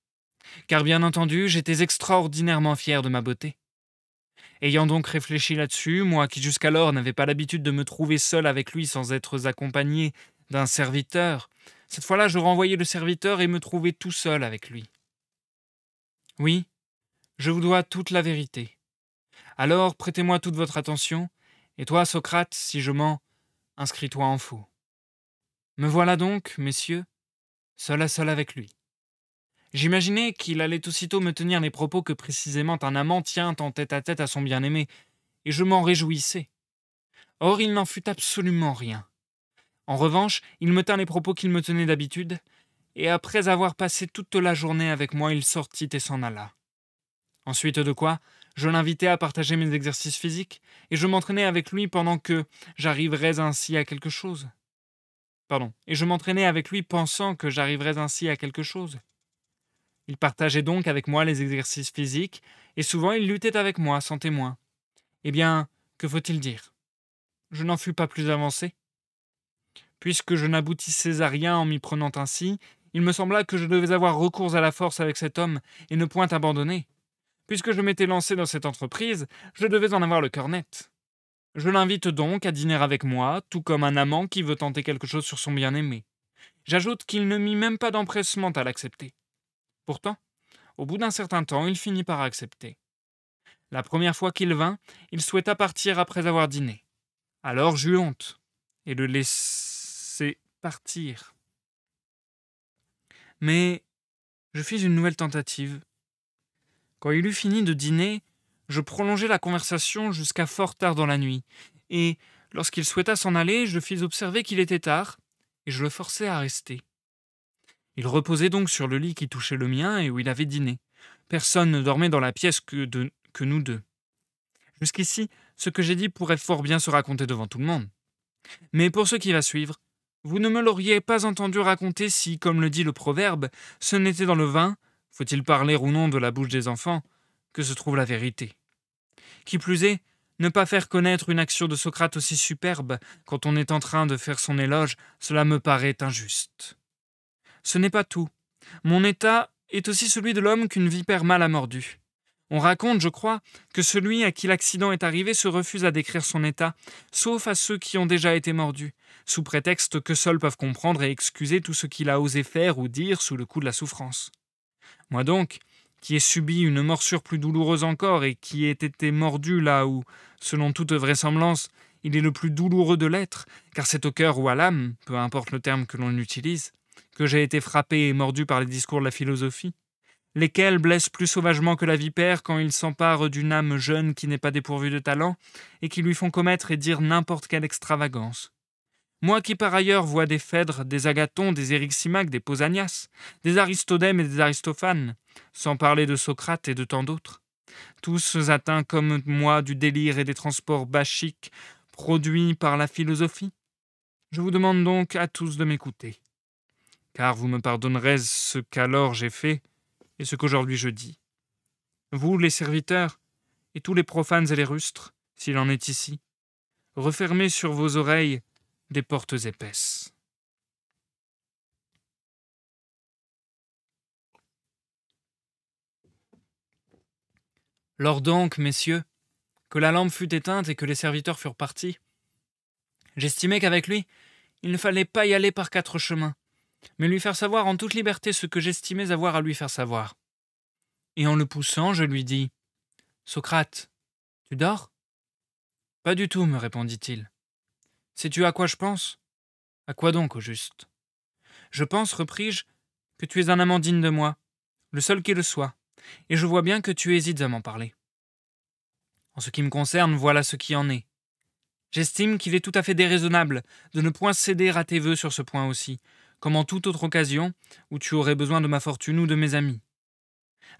Car bien entendu, j'étais extraordinairement fier de ma beauté. Ayant donc réfléchi là-dessus, moi qui jusqu'alors n'avais pas l'habitude de me trouver seul avec lui sans être accompagné d'un serviteur, cette fois-là je renvoyai le serviteur et me trouvai tout seul avec lui. Oui, je vous dois toute la vérité. Alors prêtez-moi toute votre attention, et toi, Socrate, si je mens, inscris-toi en faux. Me voilà donc, messieurs, seul à seul avec lui. J'imaginais qu'il allait aussitôt me tenir les propos que précisément un amant tient en tête à son bien-aimé, et je m'en réjouissais. Or, il n'en fut absolument rien. En revanche, il me tint les propos qu'il me tenait d'habitude, et après avoir passé toute la journée avec moi, il sortit et s'en alla. Ensuite de quoi, je l'invitai à partager mes exercices physiques, et je m'entraînais avec lui pendant que j'arriverais ainsi à quelque chose. Et je m'entraînais avec lui pensant que j'arriverais ainsi à quelque chose. Il partageait donc avec moi les exercices physiques, et souvent il luttait avec moi sans témoin. Eh bien, que faut-il dire? Je n'en fus pas plus avancé. Puisque je n'aboutissais à rien en m'y prenant ainsi, il me sembla que je devais avoir recours à la force avec cet homme et ne point abandonner. Puisque je m'étais lancé dans cette entreprise, je devais en avoir le cœur net. Je l'invite donc à dîner avec moi, tout comme un amant qui veut tenter quelque chose sur son bien-aimé. J'ajoute qu'il ne mit même pas d'empressement à l'accepter. Pourtant, au bout d'un certain temps, il finit par accepter. La première fois qu'il vint, il souhaita partir après avoir dîné. Alors j'eus honte, et le laissai partir. Mais je fis une nouvelle tentative. Quand il eut fini de dîner, je prolongeai la conversation jusqu'à fort tard dans la nuit, et, lorsqu'il souhaita s'en aller, je fis observer qu'il était tard, et je le forçai à rester. Il reposait donc sur le lit qui touchait le mien et où il avait dîné. Personne ne dormait dans la pièce que nous deux. Jusqu'ici, ce que j'ai dit pourrait fort bien se raconter devant tout le monde. Mais pour ce qui va suivre, vous ne me l'auriez pas entendu raconter si, comme le dit le proverbe, ce n'était dans le vin, faut-il parler ou non de la bouche des enfants, que se trouve la vérité. Qui plus est, ne pas faire connaître une action de Socrate aussi superbe quand on est en train de faire son éloge, cela me paraît injuste. Ce n'est pas tout. Mon état est aussi celui de l'homme qu'une vipère mal a mordu. On raconte, je crois, que celui à qui l'accident est arrivé se refuse à décrire son état, sauf à ceux qui ont déjà été mordus, sous prétexte que seuls peuvent comprendre et excuser tout ce qu'il a osé faire ou dire sous le coup de la souffrance. Moi donc, qui ai subi une morsure plus douloureuse encore et qui ai été mordu là où, selon toute vraisemblance, il est le plus douloureux de l'être, car c'est au cœur ou à l'âme, peu importe le terme que l'on utilise, que j'ai été frappé et mordu par les discours de la philosophie, lesquels blessent plus sauvagement que la vipère quand ils s'emparent d'une âme jeune qui n'est pas dépourvue de talent et qui lui font commettre et dire n'importe quelle extravagance. Moi qui par ailleurs vois des Phèdres, des Agathons, des Éryximaques, des Pausanias, des Aristodèmes et des Aristophanes, sans parler de Socrate et de tant d'autres, tous atteints comme moi du délire et des transports bachiques produits par la philosophie. Je vous demande donc à tous de m'écouter, car vous me pardonnerez ce qu'alors j'ai fait et ce qu'aujourd'hui je dis. Vous, les serviteurs, et tous les profanes et les rustres, s'il en est ici, refermez sur vos oreilles des portes épaisses. Lors donc, messieurs, que la lampe fut éteinte et que les serviteurs furent partis, j'estimai qu'avec lui, il ne fallait pas y aller par 4 chemins, mais lui faire savoir en toute liberté ce que j'estimais avoir à lui faire savoir. Et en le poussant, je lui dis « Socrate, tu dors ?»« Pas du tout, me répondit-il. Sais-tu à quoi je pense ? À quoi donc, au juste ? Je pense, repris-je, que tu es un amant digne de moi, le seul qui le soit, et je vois bien que tu hésites à m'en parler. En ce qui me concerne, voilà ce qui en est. J'estime qu'il est tout à fait déraisonnable de ne point céder à tes vœux sur ce point aussi, comme en toute autre occasion où tu aurais besoin de ma fortune ou de mes amis.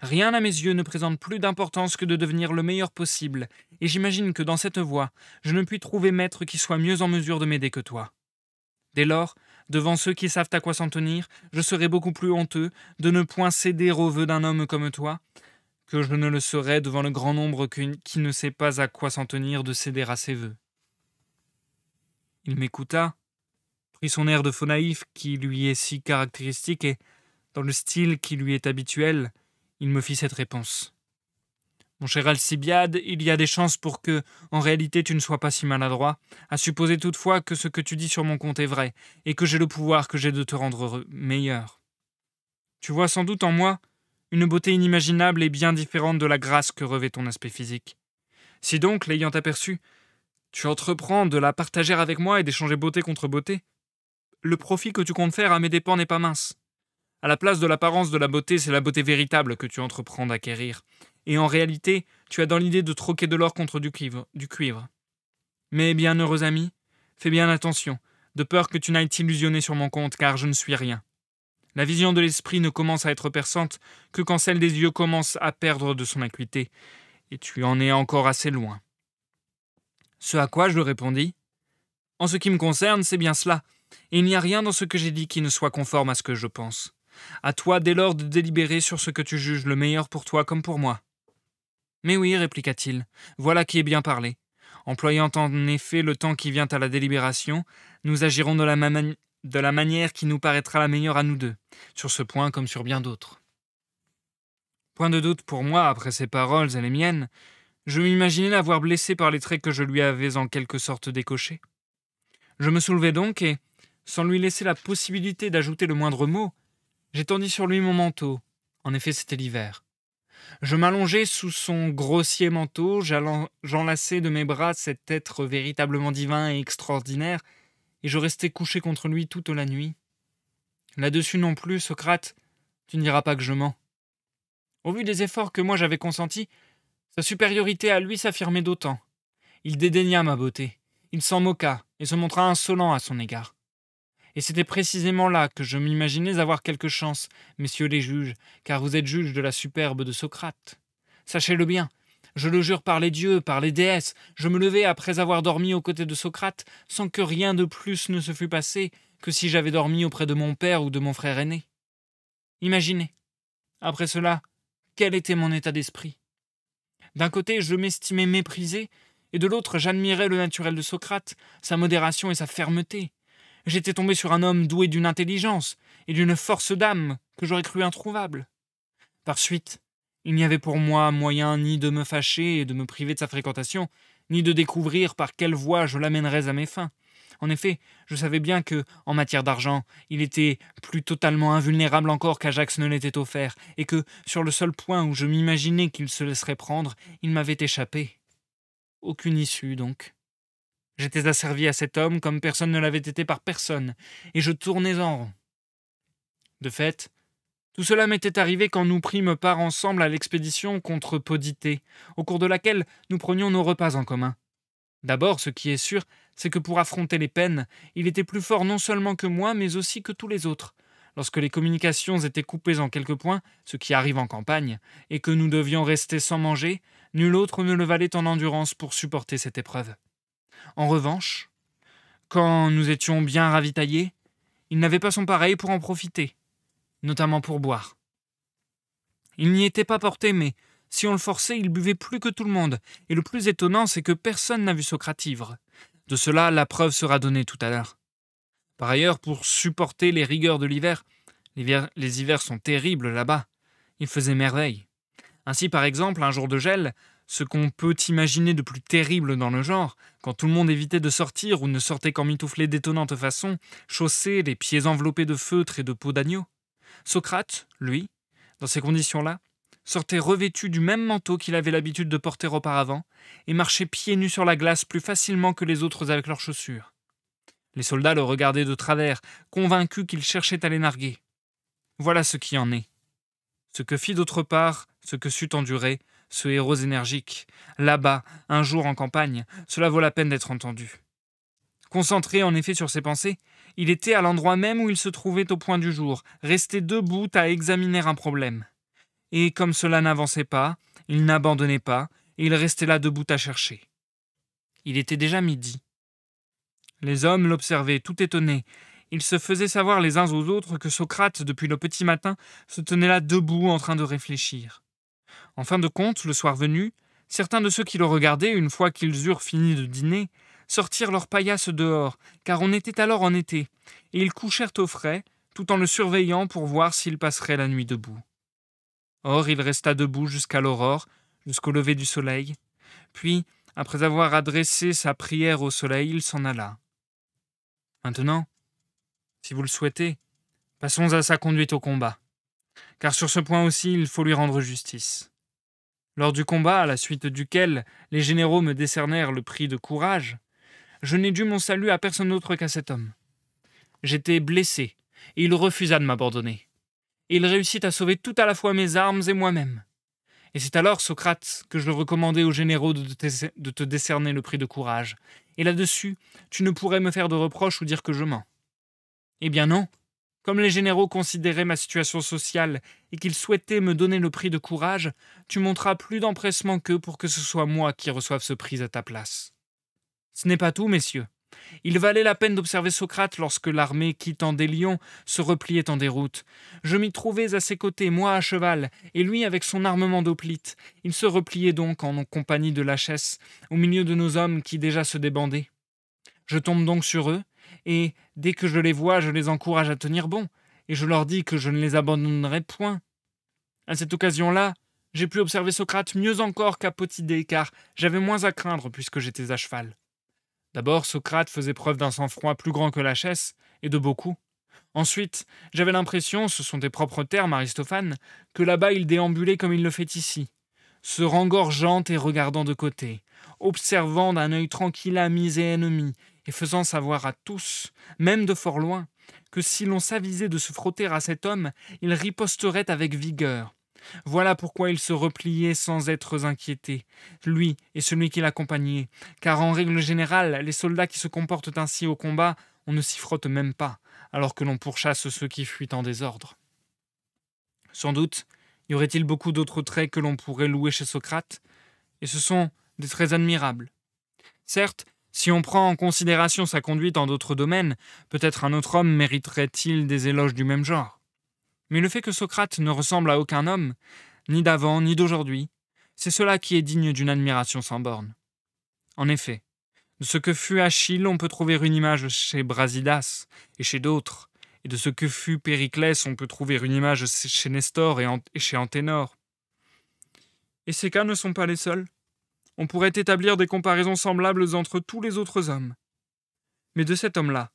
Rien à mes yeux ne présente plus d'importance que de devenir le meilleur possible, et j'imagine que dans cette voie, je ne puis trouver maître qui soit mieux en mesure de m'aider que toi. Dès lors, Devant ceux qui savent à quoi s'en tenir, je serais beaucoup plus honteux de ne point céder aux vœux d'un homme comme toi, que je ne le serais devant le grand nombre qui ne sait pas à quoi s'en tenir de céder à ses vœux. » Il m'écouta, prit son air de faux naïf qui lui est si caractéristique et, dans le style qui lui est habituel, il me fit cette réponse. « Mon cher Alcibiade, il y a des chances pour que, en réalité, tu ne sois pas si maladroit, à supposer toutefois que ce que tu dis sur mon compte est vrai, et que j'ai le pouvoir que j'ai de te rendre meilleur. Tu vois sans doute en moi une beauté inimaginable et bien différente de la grâce que revêt ton aspect physique. Si donc, l'ayant aperçu, tu entreprends de la partager avec moi et d'échanger beauté contre beauté, le profit que tu comptes faire à mes dépens n'est pas mince. À la place de l'apparence de la beauté, c'est la beauté véritable que tu entreprends d'acquérir. Et en réalité, tu as dans l'idée de troquer de l'or contre du cuivre. Mais, bienheureux ami, fais bien attention, de peur que tu n'ailles t'illusionner sur mon compte, car je ne suis rien. La vision de l'esprit ne commence à être perçante que quand celle des yeux commence à perdre de son acuité, et tu en es encore assez loin. » Ce à quoi je répondis : « En ce qui me concerne, c'est bien cela, et il n'y a rien dans ce que j'ai dit qui ne soit conforme à ce que je pense. À toi dès lors de délibérer sur ce que tu juges le meilleur pour toi comme pour moi. » « Mais oui, répliqua-t-il, voilà qui est bien parlé. Employant en effet le temps qui vient à la délibération, nous agirons de la manière qui nous paraîtra la meilleure à nous deux, sur ce point comme sur bien d'autres. » Point de doute pour moi, après ces paroles et les miennes, je m'imaginais l'avoir blessé par les traits que je lui avais en quelque sorte décochés. Je me soulevai donc et, sans lui laisser la possibilité d'ajouter le moindre mot, j'étendis sur lui mon manteau. En effet, c'était l'hiver. Je m'allongeai sous son grossier manteau, j'enlaçai de mes bras cet être véritablement divin et extraordinaire, et je restai couché contre lui toute la nuit. Là-dessus non plus, Socrate, tu ne diras pas que je mens. Au vu des efforts que moi j'avais consentis, sa supériorité à lui s'affirmait d'autant. Il dédaigna ma beauté, il s'en moqua et se montra insolent à son égard. Et c'était précisément là que je m'imaginais avoir quelque chance, messieurs les juges, car vous êtes juges de la superbe de Socrate. Sachez-le bien, je le jure par les dieux, par les déesses, je me levai après avoir dormi aux côtés de Socrate, sans que rien de plus ne se fût passé que si j'avais dormi auprès de mon père ou de mon frère aîné. Imaginez, après cela, quel était mon état d'esprit. D'un côté, je m'estimais méprisé, et de l'autre, j'admirais le naturel de Socrate, sa modération et sa fermeté. J'étais tombé sur un homme doué d'une intelligence et d'une force d'âme que j'aurais cru introuvable. Par suite, il n'y avait pour moi moyen ni de me fâcher et de me priver de sa fréquentation, ni de découvrir par quelle voie je l'amènerais à mes fins. En effet, je savais bien que, en matière d'argent, il était plus totalement invulnérable encore qu'Ajax ne l'était offert, et que, sur le seul point où je m'imaginais qu'il se laisserait prendre, il m'avait échappé. Aucune issue, donc. J'étais asservi à cet homme comme personne ne l'avait été par personne, et je tournais en rond. De fait, tout cela m'était arrivé quand nous prîmes part ensemble à l'expédition contre Podité, au cours de laquelle nous prenions nos repas en commun. D'abord, ce qui est sûr, c'est que pour affronter les peines, il était plus fort non seulement que moi, mais aussi que tous les autres. Lorsque les communications étaient coupées en quelques points, ce qui arrive en campagne, et que nous devions rester sans manger, nul autre ne le valait en endurance pour supporter cette épreuve. En revanche, quand nous étions bien ravitaillés, il n'avait pas son pareil pour en profiter, notamment pour boire. Il n'y était pas porté, mais si on le forçait, il buvait plus que tout le monde, et le plus étonnant, c'est que personne n'a vu Socrate ivre. De cela, la preuve sera donnée tout à l'heure. Par ailleurs, pour supporter les rigueurs de l'hiver, les hivers sont terribles là-bas. Il faisait merveille. Ainsi, par exemple, un jour de gel, ce qu'on peut imaginer de plus terrible dans le genre, quand tout le monde évitait de sortir ou ne sortait qu'en mitouflé d'étonnante façon, chaussé, les pieds enveloppés de feutre et de peau d'agneau. Socrate, lui, dans ces conditions-là, sortait revêtu du même manteau qu'il avait l'habitude de porter auparavant et marchait pieds nus sur la glace plus facilement que les autres avec leurs chaussures. Les soldats le regardaient de travers, convaincus qu'il cherchait à les narguer. Voilà ce qui en est. Ce que fit d'autre part, ce que sut endurer, ce héros énergique, là-bas, un jour en campagne, cela vaut la peine d'être entendu. Concentré en effet sur ses pensées, il était à l'endroit même où il se trouvait au point du jour, resté debout à examiner un problème. Et comme cela n'avançait pas, il n'abandonnait pas, et il restait là debout à chercher. Il était déjà midi. Les hommes l'observaient tout étonnés, Ils se faisaient savoir les uns aux autres que Socrate, depuis le petit matin, se tenait là debout en train de réfléchir. En fin de compte, le soir venu, certains de ceux qui le regardaient, une fois qu'ils eurent fini de dîner, sortirent leurs paillasses dehors, car on était alors en été, et ils couchèrent au frais, tout en le surveillant pour voir s'il passerait la nuit debout. Or, il resta debout jusqu'à l'aurore, jusqu'au lever du soleil, puis, après avoir adressé sa prière au soleil, il s'en alla. Maintenant, si vous le souhaitez, passons à sa conduite au combat, car sur ce point aussi il faut lui rendre justice. Lors du combat, à la suite duquel les généraux me décernèrent le prix de courage, je n'ai dû mon salut à personne d'autre qu'à cet homme. J'étais blessé, et il refusa de m'abandonner. Et il réussit à sauver tout à la fois mes armes et moi-même. Et c'est alors, Socrate, que je recommandai aux généraux de te décerner le prix de courage. Et là-dessus, tu ne pourrais me faire de reproches ou dire que je mens. Eh bien non. Comme les généraux considéraient ma situation sociale et qu'ils souhaitaient me donner le prix de courage, tu montras plus d'empressement qu'eux pour que ce soit moi qui reçoive ce prix à ta place. Ce n'est pas tout, messieurs. Il valait la peine d'observer Socrate lorsque l'armée, quittant Délion, se repliait en déroute. Je m'y trouvais à ses côtés, moi à cheval, et lui avec son armement d'hoplite. Il se repliait donc en compagnie de Lachès, au milieu de nos hommes qui déjà se débandaient. Je tombe donc sur eux, et dès que je les vois, je les encourage à tenir bon, et je leur dis que je ne les abandonnerai point. À cette occasion-là, j'ai pu observer Socrate mieux encore qu'Apotidée, car j'avais moins à craindre puisque j'étais à cheval. D'abord, Socrate faisait preuve d'un sang-froid plus grand que Lachès, et de beaucoup. Ensuite, j'avais l'impression, ce sont tes propres termes, Aristophane, que là-bas il déambulait comme il le fait ici, se rengorgeant et regardant de côté, observant d'un œil tranquille amis et ennemis, et faisant savoir à tous, même de fort loin, que si l'on s'avisait de se frotter à cet homme, il riposterait avec vigueur. Voilà pourquoi il se repliait sans être inquiété, lui et celui qui l'accompagnait, car en règle générale, les soldats qui se comportent ainsi au combat, on ne s'y frotte même pas, alors que l'on pourchasse ceux qui fuient en désordre. Sans doute, y aurait-il beaucoup d'autres traits que l'on pourrait louer chez Socrate, et ce sont des traits admirables. Certes, si on prend en considération sa conduite en d'autres domaines, peut-être un autre homme mériterait-il des éloges du même genre. Mais le fait que Socrate ne ressemble à aucun homme, ni d'avant ni d'aujourd'hui, c'est cela qui est digne d'une admiration sans borne. En effet, de ce que fut Achille, on peut trouver une image chez Brasidas et chez d'autres, et de ce que fut Périclès, on peut trouver une image chez Nestor et chez Anténor. Et ces cas ne sont pas les seuls. On pourrait établir des comparaisons semblables entre tous les autres hommes. Mais de cet homme-là,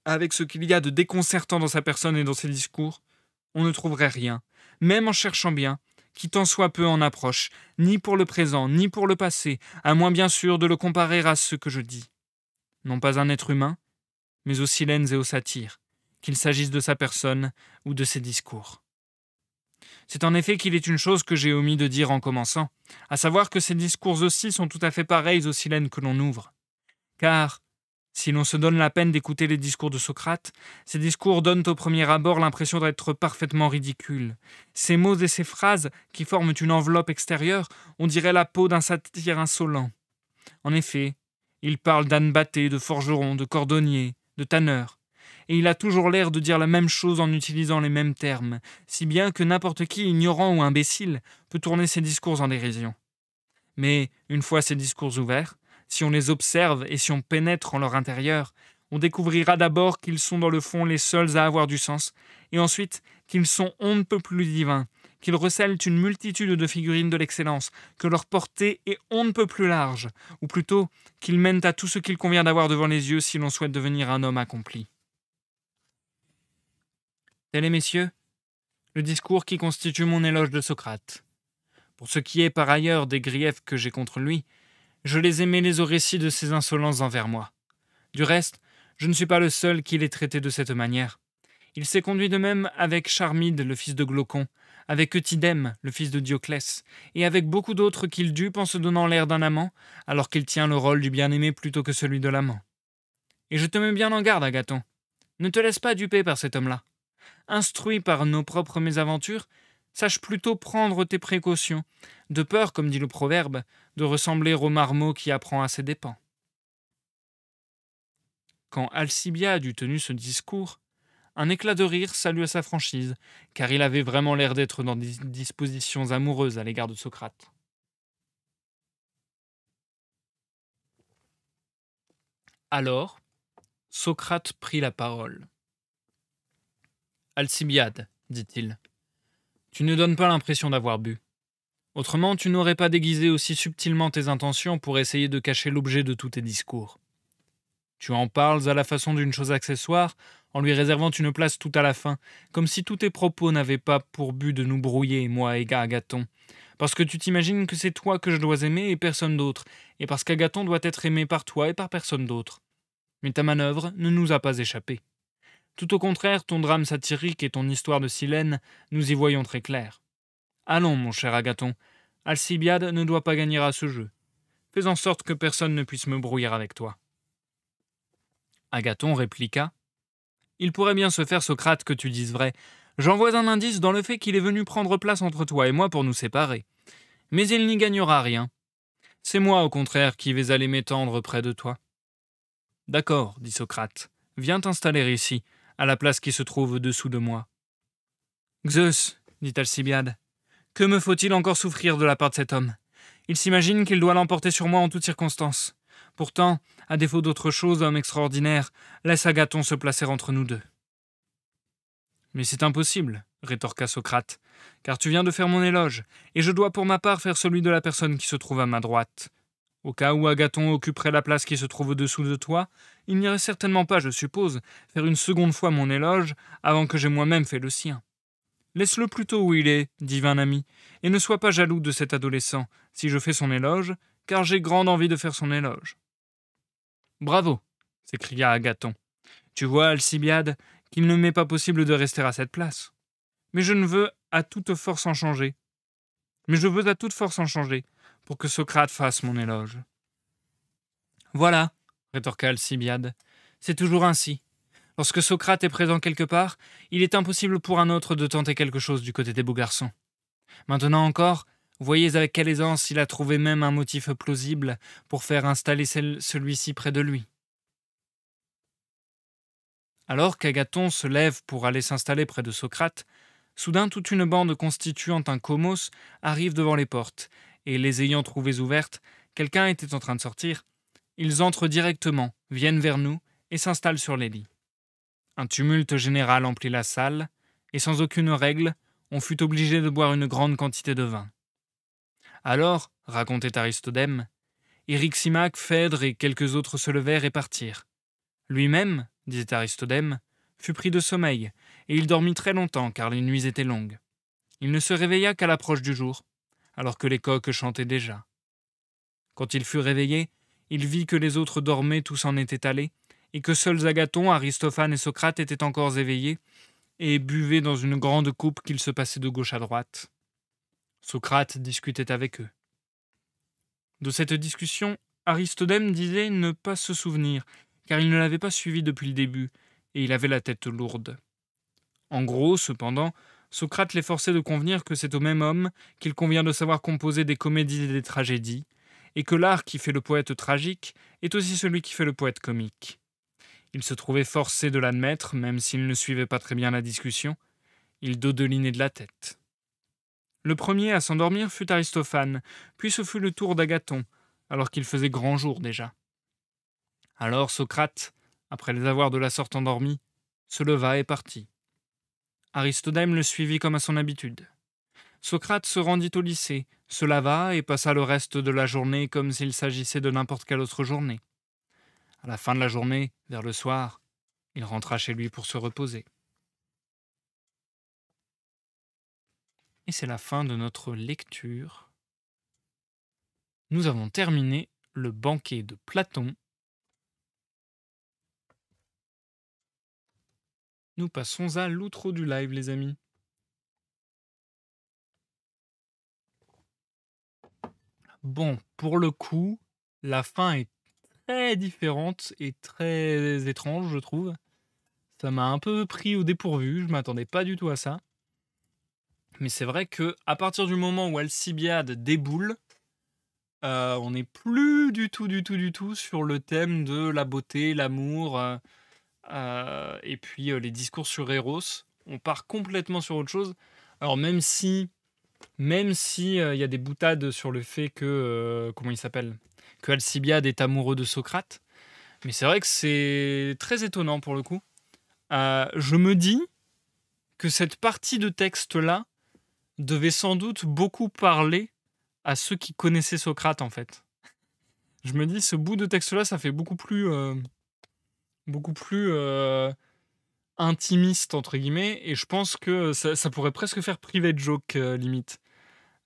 avec ce qu'il y a de déconcertant dans sa personne et dans ses discours, on ne trouverait rien, même en cherchant bien, qui tant soit peu en approche, ni pour le présent, ni pour le passé, à moins bien sûr de le comparer à ce que je dis. Non pas un être humain, mais aux silènes et aux satyres, qu'il s'agisse de sa personne ou de ses discours. C'est en effet qu'il est une chose que j'ai omis de dire en commençant, à savoir que ces discours aussi sont tout à fait pareils aux silènes que l'on ouvre. Car, si l'on se donne la peine d'écouter les discours de Socrate, ces discours donnent au premier abord l'impression d'être parfaitement ridicules. Ces mots et ces phrases, qui forment une enveloppe extérieure, on dirait la peau d'un satyre insolent. En effet, il parle d'âne batté, de forgeron, de cordonnier, de tanneur, et il a toujours l'air de dire la même chose en utilisant les mêmes termes, si bien que n'importe qui, ignorant ou imbécile, peut tourner ses discours en dérision. Mais, une fois ces discours ouverts, si on les observe et si on pénètre en leur intérieur, on découvrira d'abord qu'ils sont dans le fond les seuls à avoir du sens, et ensuite qu'ils sont on ne peut plus divins, qu'ils recèlent une multitude de figurines de l'excellence, que leur portée est on ne peut plus large, ou plutôt qu'ils mènent à tout ce qu'il convient d'avoir devant les yeux si l'on souhaite devenir un homme accompli. Tel est, messieurs, le discours qui constitue mon éloge de Socrate. Pour ce qui est par ailleurs des griefs que j'ai contre lui, je les ai mêlés au récit de ses insolences envers moi. Du reste, je ne suis pas le seul qui l'ait traité de cette manière. Il s'est conduit de même avec Charmide, le fils de Glaucon, avec Eutydème, le fils de Dioclès, et avec beaucoup d'autres qu'il dupe en se donnant l'air d'un amant, alors qu'il tient le rôle du bien-aimé plutôt que celui de l'amant. Et je te mets bien en garde, Agathon. Ne te laisse pas duper par cet homme-là. Instruit par nos propres mésaventures, sache plutôt prendre tes précautions, de peur, comme dit le proverbe, de ressembler au marmot qui apprend à ses dépens. quand Alcibiade eut tenu ce discours, un éclat de rire salua sa franchise, car il avait vraiment l'air d'être dans des dispositions amoureuses à l'égard de Socrate. Alors, Socrate prit la parole. Alcibiade, dit-il, tu ne donnes pas l'impression d'avoir bu. Autrement, tu n'aurais pas déguisé aussi subtilement tes intentions pour essayer de cacher l'objet de tous tes discours. Tu en parles à la façon d'une chose accessoire, en lui réservant une place tout à la fin, comme si tous tes propos n'avaient pas pour but de nous brouiller, moi et Agathon. Parce que tu t'imagines que c'est toi que je dois aimer et personne d'autre, et parce qu'Agathon doit être aimé par toi et par personne d'autre. Mais ta manœuvre ne nous a pas échappé. Tout au contraire, ton drame satirique et ton histoire de Silène, nous y voyons très clair. Allons, mon cher Agathon, Alcibiade ne doit pas gagner à ce jeu. Fais en sorte que personne ne puisse me brouiller avec toi. Agathon répliqua. Il pourrait bien se faire, Socrate, que tu dises vrai. J'en vois un indice dans le fait qu'il est venu prendre place entre toi et moi pour nous séparer. Mais il n'y gagnera rien. C'est moi, au contraire, qui vais aller m'étendre près de toi. D'accord, dit Socrate. Viens t'installer ici, à la place qui se trouve au-dessous de moi. Zeus, dit Alcibiade, que me faut-il encore souffrir de la part de cet homme? Il s'imagine qu'il doit l'emporter sur moi en toutes circonstances. Pourtant, à défaut d'autre chose, homme extraordinaire, laisse Agathon se placer entre nous deux. Mais c'est impossible, rétorqua Socrate, car tu viens de faire mon éloge, et je dois pour ma part faire celui de la personne qui se trouve à ma droite. Au cas où Agathon occuperait la place qui se trouve au-dessous de toi, il n'irait certainement pas, je suppose, faire une seconde fois mon éloge avant que j'aie moi-même fait le sien. Laisse-le plutôt où il est, divin ami, et ne sois pas jaloux de cet adolescent, si je fais son éloge, car j'ai grande envie de faire son éloge. Bravo, s'écria Agathon. Tu vois, Alcibiade, qu'il ne m'est pas possible de rester à cette place. Mais je veux à toute force en changer, pour que Socrate fasse mon éloge. Voilà, rétorqua Alcibiade, c'est toujours ainsi. Lorsque Socrate est présent quelque part, il est impossible pour un autre de tenter quelque chose du côté des beaux garçons. Maintenant encore, voyez avec quelle aisance il a trouvé même un motif plausible pour faire installer celui-ci près de lui. Alors qu'Agathon se lève pour aller s'installer près de Socrate, soudain toute une bande constituant un comos arrive devant les portes, et les ayant trouvées ouvertes, quelqu'un était en train de sortir. Ils entrent directement, viennent vers nous et s'installent sur les lits. Un tumulte général emplit la salle, et sans aucune règle, on fut obligé de boire une grande quantité de vin. Alors, racontait Aristodème, Eryximaque, Phèdre et quelques autres se levèrent et partirent. Lui-même, disait Aristodème, fut pris de sommeil, et il dormit très longtemps car les nuits étaient longues. Il ne se réveilla qu'à l'approche du jour, alors que les coqs chantaient déjà. Quand il fut réveillé, il vit que les autres dormaient tous en étaient allés, et que seuls Agathon, Aristophane et Socrate étaient encore éveillés, et buvaient dans une grande coupe qu'ils se passaient de gauche à droite. Socrate discutait avec eux. De cette discussion, Aristodème disait ne pas se souvenir, car il ne l'avait pas suivi depuis le début, et il avait la tête lourde. En gros, cependant, Socrate les forçait de convenir que c'est au même homme qu'il convient de savoir composer des comédies et des tragédies, et que l'art qui fait le poète tragique est aussi celui qui fait le poète comique. Il se trouvait forcé de l'admettre, même s'il ne suivait pas très bien la discussion. Il dodelinait de la tête. Le premier à s'endormir fut Aristophane, puis ce fut le tour d'Agathon, alors qu'il faisait grand jour déjà. Alors Socrate, après les avoir de la sorte endormis, se leva et partit. Aristodème le suivit comme à son habitude. Socrate se rendit au lycée, se lava et passa le reste de la journée comme s'il s'agissait de n'importe quelle autre journée. À la fin de la journée, vers le soir, il rentra chez lui pour se reposer. Et c'est la fin de notre lecture. Nous avons terminé le banquet de Platon. Nous passons à l'outro du live, les amis. Bon, pour le coup, la fin est très différente et très étrange, je trouve. Ça m'a un peu pris au dépourvu, je m'attendais pas du tout à ça. Mais c'est vrai que à partir du moment où Alcibiade déboule, On n'est plus du tout sur le thème de la beauté, l'amour, et puis, les discours sur Eros. On part complètement sur autre chose. Alors même si, il y a des boutades sur le fait que, comment il s'appelle? Que Alcibiade est amoureux de Socrate, mais c'est vrai que c'est très étonnant pour le coup. Je me dis que cette partie de texte-là devait sans doute beaucoup parler à ceux qui connaissaient Socrate, en fait. Je me dis, ce bout de texte-là, ça fait beaucoup plus «intimiste» entre guillemets, et je pense que ça pourrait presque faire private joke, limite.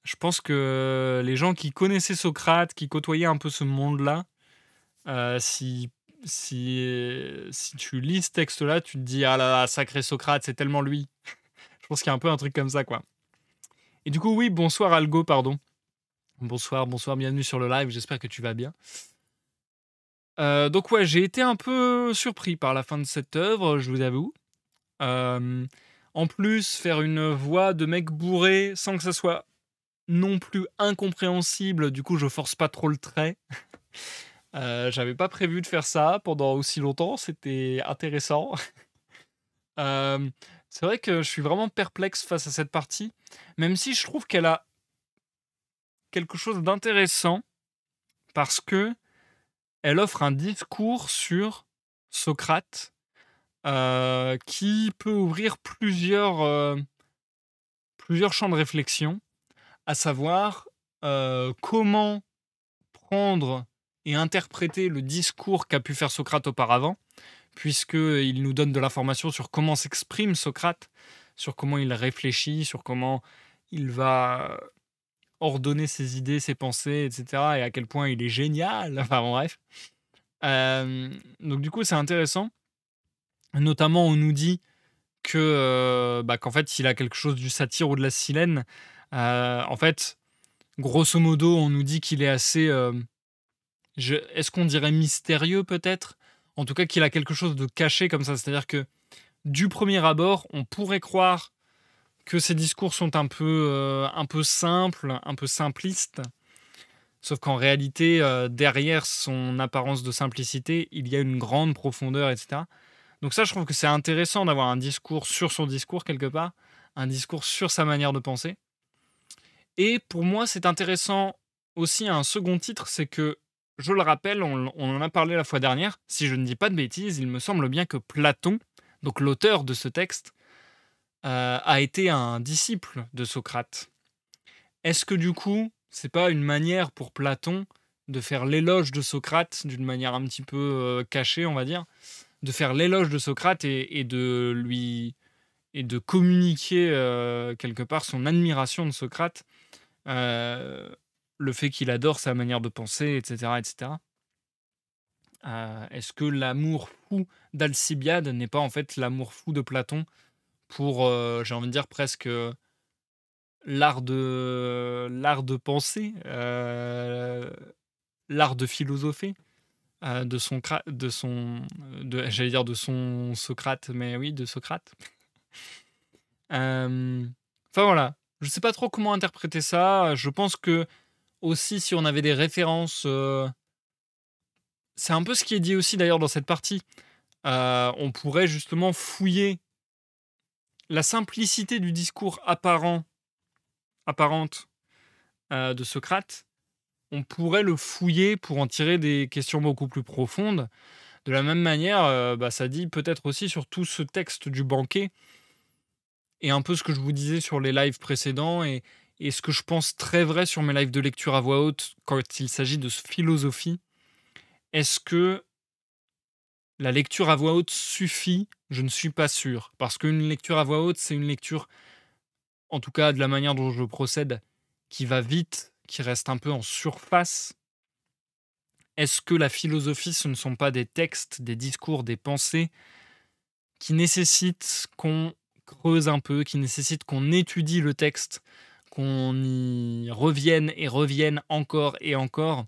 Je pense que les gens qui connaissaient Socrate, qui côtoyaient un peu ce monde-là, si si tu lis ce texte-là, tu te dis: «Ah là là, sacré Socrate, c'est tellement lui». Je pense qu'il y a un peu un truc comme ça, quoi. Et du coup, oui, bonsoir Algo, pardon. Bonsoir, bonsoir, bienvenue sur le live, j'espère que tu vas bien. Donc ouais, j'ai été un peu surpris par la fin de cette œuvre, je vous avoue. En plus, faire une voix de mec bourré sans que ça soit non plus incompréhensible, du coup je force pas trop le trait. J'avais pas prévu de faire ça pendant aussi longtemps, c'était intéressant. Hem, c'est vrai que je suis vraiment perplexe face à cette partie, même si je trouve qu'elle a quelque chose d'intéressant parce que elle offre un discours sur Socrate, qui peut ouvrir plusieurs champs de réflexion, à savoir, comment prendre et interpréter le discours qu'a pu faire Socrate auparavant, puisqu'il nous donne de l'information sur comment s'exprime Socrate, sur comment il réfléchit, sur comment il va ordonner ses idées, ses pensées, et cetera, et à quel point il est génial. Enfin bon, bref. Donc du coup, c'est intéressant. Notamment, on nous dit que, qu'en fait, il a quelque chose du satyre ou de la silène. En fait, grosso modo, on nous dit qu'il est assez, est-ce qu'on dirait mystérieux peut-être? En tout cas, qu'il a quelque chose de caché comme ça. C'est-à-dire que du premier abord, on pourrait croire que ses discours sont un peu simples, un peu simplistes. Sauf qu'en réalité, derrière son apparence de simplicité, il y a une grande profondeur, et cetera. Donc ça, je trouve que c'est intéressant d'avoir un discours sur son discours quelque part, un discours sur sa manière de penser. Et pour moi, c'est intéressant aussi à un second titre, c'est que, je le rappelle, on en a parlé la fois dernière, si je ne dis pas de bêtises, il me semble bien que Platon, donc l'auteur de ce texte, a été un disciple de Socrate. Est-ce que du coup, c'est pas une manière pour Platon de faire l'éloge de Socrate d'une manière un petit peu cachée, on va dire, de faire l'éloge de Socrate et de lui et de communiquer quelque part son admiration de Socrate, euh, le fait qu'il adore sa manière de penser, etc., etc. Est-ce que l'amour fou d'Alcibiade n'est pas en fait l'amour fou de Platon pour, j'ai envie de dire presque l'art de penser, l'art de philosopher, j'allais dire de son Socrate, mais oui, de Socrate. Enfin voilà, je sais pas trop comment interpréter ça. Je pense que aussi si on avait des références, c'est un peu ce qui est dit aussi d'ailleurs dans cette partie. On pourrait justement fouiller la simplicité du discours apparente, de Socrate. On pourrait le fouiller pour en tirer des questions beaucoup plus profondes. De la même manière, ça dit peut-être aussi sur tout ce texte du banquet et un peu ce que je vous disais sur les lives précédents et ce que je pense très vrai sur mes lives de lecture à voix haute quand il s'agit de philosophie. Est-ce que la lecture à voix haute suffit? Je ne suis pas sûr. Parce qu'une lecture à voix haute, c'est une lecture, en tout cas de la manière dont je procède, qui va vite, qui reste un peu en surface. Est-ce que la philosophie, ce ne sont pas des textes, des discours, des pensées qui nécessitent qu'on creuse un peu, qui nécessitent qu'on étudie le texte, qu'on y revienne et revienne encore et encore,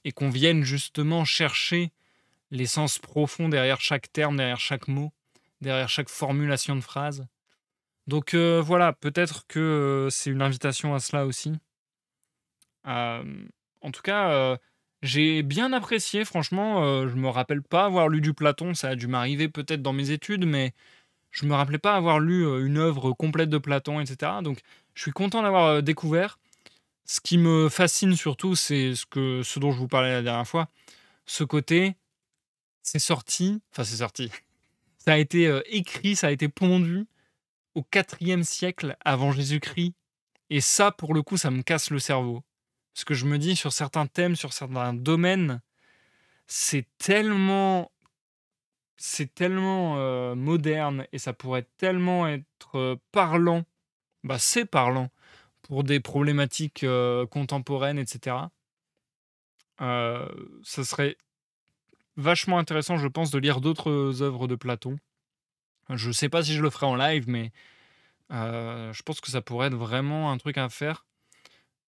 et qu'on vienne justement chercher l'essence profonde derrière chaque terme, derrière chaque mot, derrière chaque formulation de phrase. Donc voilà, peut-être que c'est une invitation à cela aussi. En tout cas, j'ai bien apprécié franchement, je me rappelle pas avoir lu du Platon, ça a dû m'arriver peut-être dans mes études, mais je me rappelais pas avoir lu, une œuvre complète de Platon et cetera, donc je suis content d'avoir, découvert. Ce qui me fascine surtout, c'est ce dont je vous parlais la dernière fois, ce côté, c'est sorti, ça a été, écrit, ça a été pondu au 4e siècle avant Jésus-Christ et ça, pour le coup, ça me casse le cerveau. Parce que je me dis sur certains thèmes, sur certains domaines, c'est tellement moderne et ça pourrait tellement être, parlant, bah, c'est parlant pour des problématiques, contemporaines et cetera. Ça serait vachement intéressant, je pense, de lire d'autres œuvres de Platon. Je sais pas si je le ferai en live, mais je pense que ça pourrait être vraiment un truc à faire.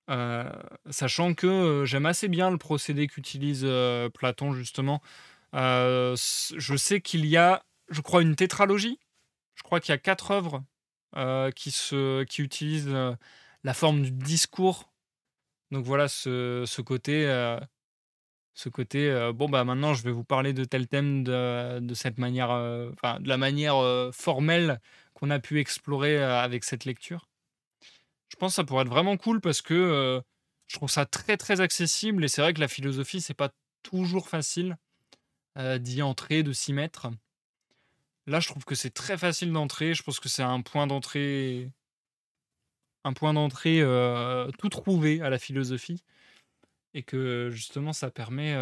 Heu, Sachant que, j'aime assez bien le procédé qu'utilise, Platon justement. Je sais qu'il y a, je crois, une tétralogie. Je crois qu'il y a 4 œuvres, qui utilisent, la forme du discours. Donc voilà ce côté, bon, bah, maintenant je vais vous parler de tel thème de cette manière, enfin de la manière, formelle qu'on a pu explorer, avec cette lecture. Je pense que ça pourrait être vraiment cool parce que, je trouve ça très, très accessible et c'est vrai que la philosophie, c'est pas toujours facile, d'y entrer, de s'y mettre. Là, je trouve que c'est très facile d'entrer. Je pense que c'est un point d'entrée, tout trouvé à la philosophie et que justement ça permet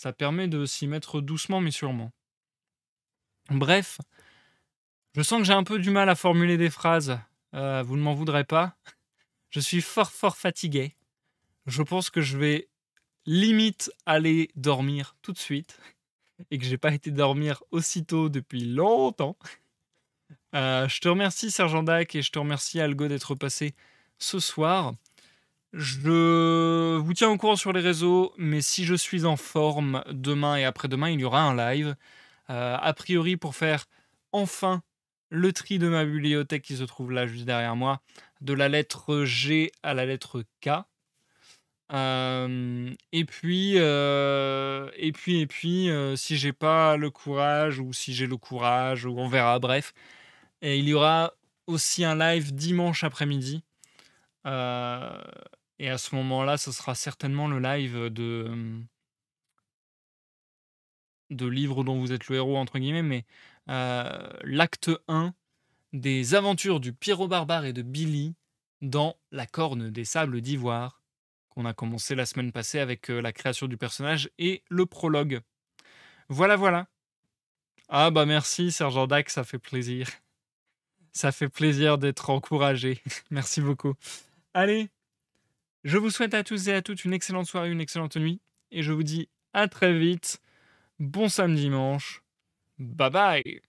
de s'y mettre doucement mais sûrement. Bref, je sens que j'ai un peu du mal à formuler des phrases, vous ne m'en voudrez pas. Je suis fort, fort fatigué. Je pense que je vais limite aller dormir tout de suite et que j'ai pas été dormir aussitôt depuis longtemps. Je te remercie Sergent Dac et je te remercie Algo d'être passé ce soir. Je vous tiens au courant sur les réseaux, mais si je suis en forme, demain et après-demain, il y aura un live. A priori pour faire enfin le tri de ma bibliothèque qui se trouve là juste derrière moi, de la lettre G à la lettre K. Si j'ai pas le courage ou si j'ai le courage ou on verra, bref. Et il y aura aussi un live dimanche après-midi. Heu et à ce moment-là, ce sera certainement le live de «Livre dont vous êtes le héros» entre guillemets, mais l'acte 1 des aventures du Pierrot Barbare et de Billy dans La Corne des Sables d'Ivoire, qu'on a commencé la semaine passée avec, la création du personnage et le prologue. Voilà, voilà. Ah bah merci Sergent Dac, ça fait plaisir. Ça fait plaisir d'être encouragé. Merci beaucoup. Allez, je vous souhaite à tous et à toutes une excellente soirée, une excellente nuit et je vous dis à très vite. Bon samedi dimanche. Bye bye.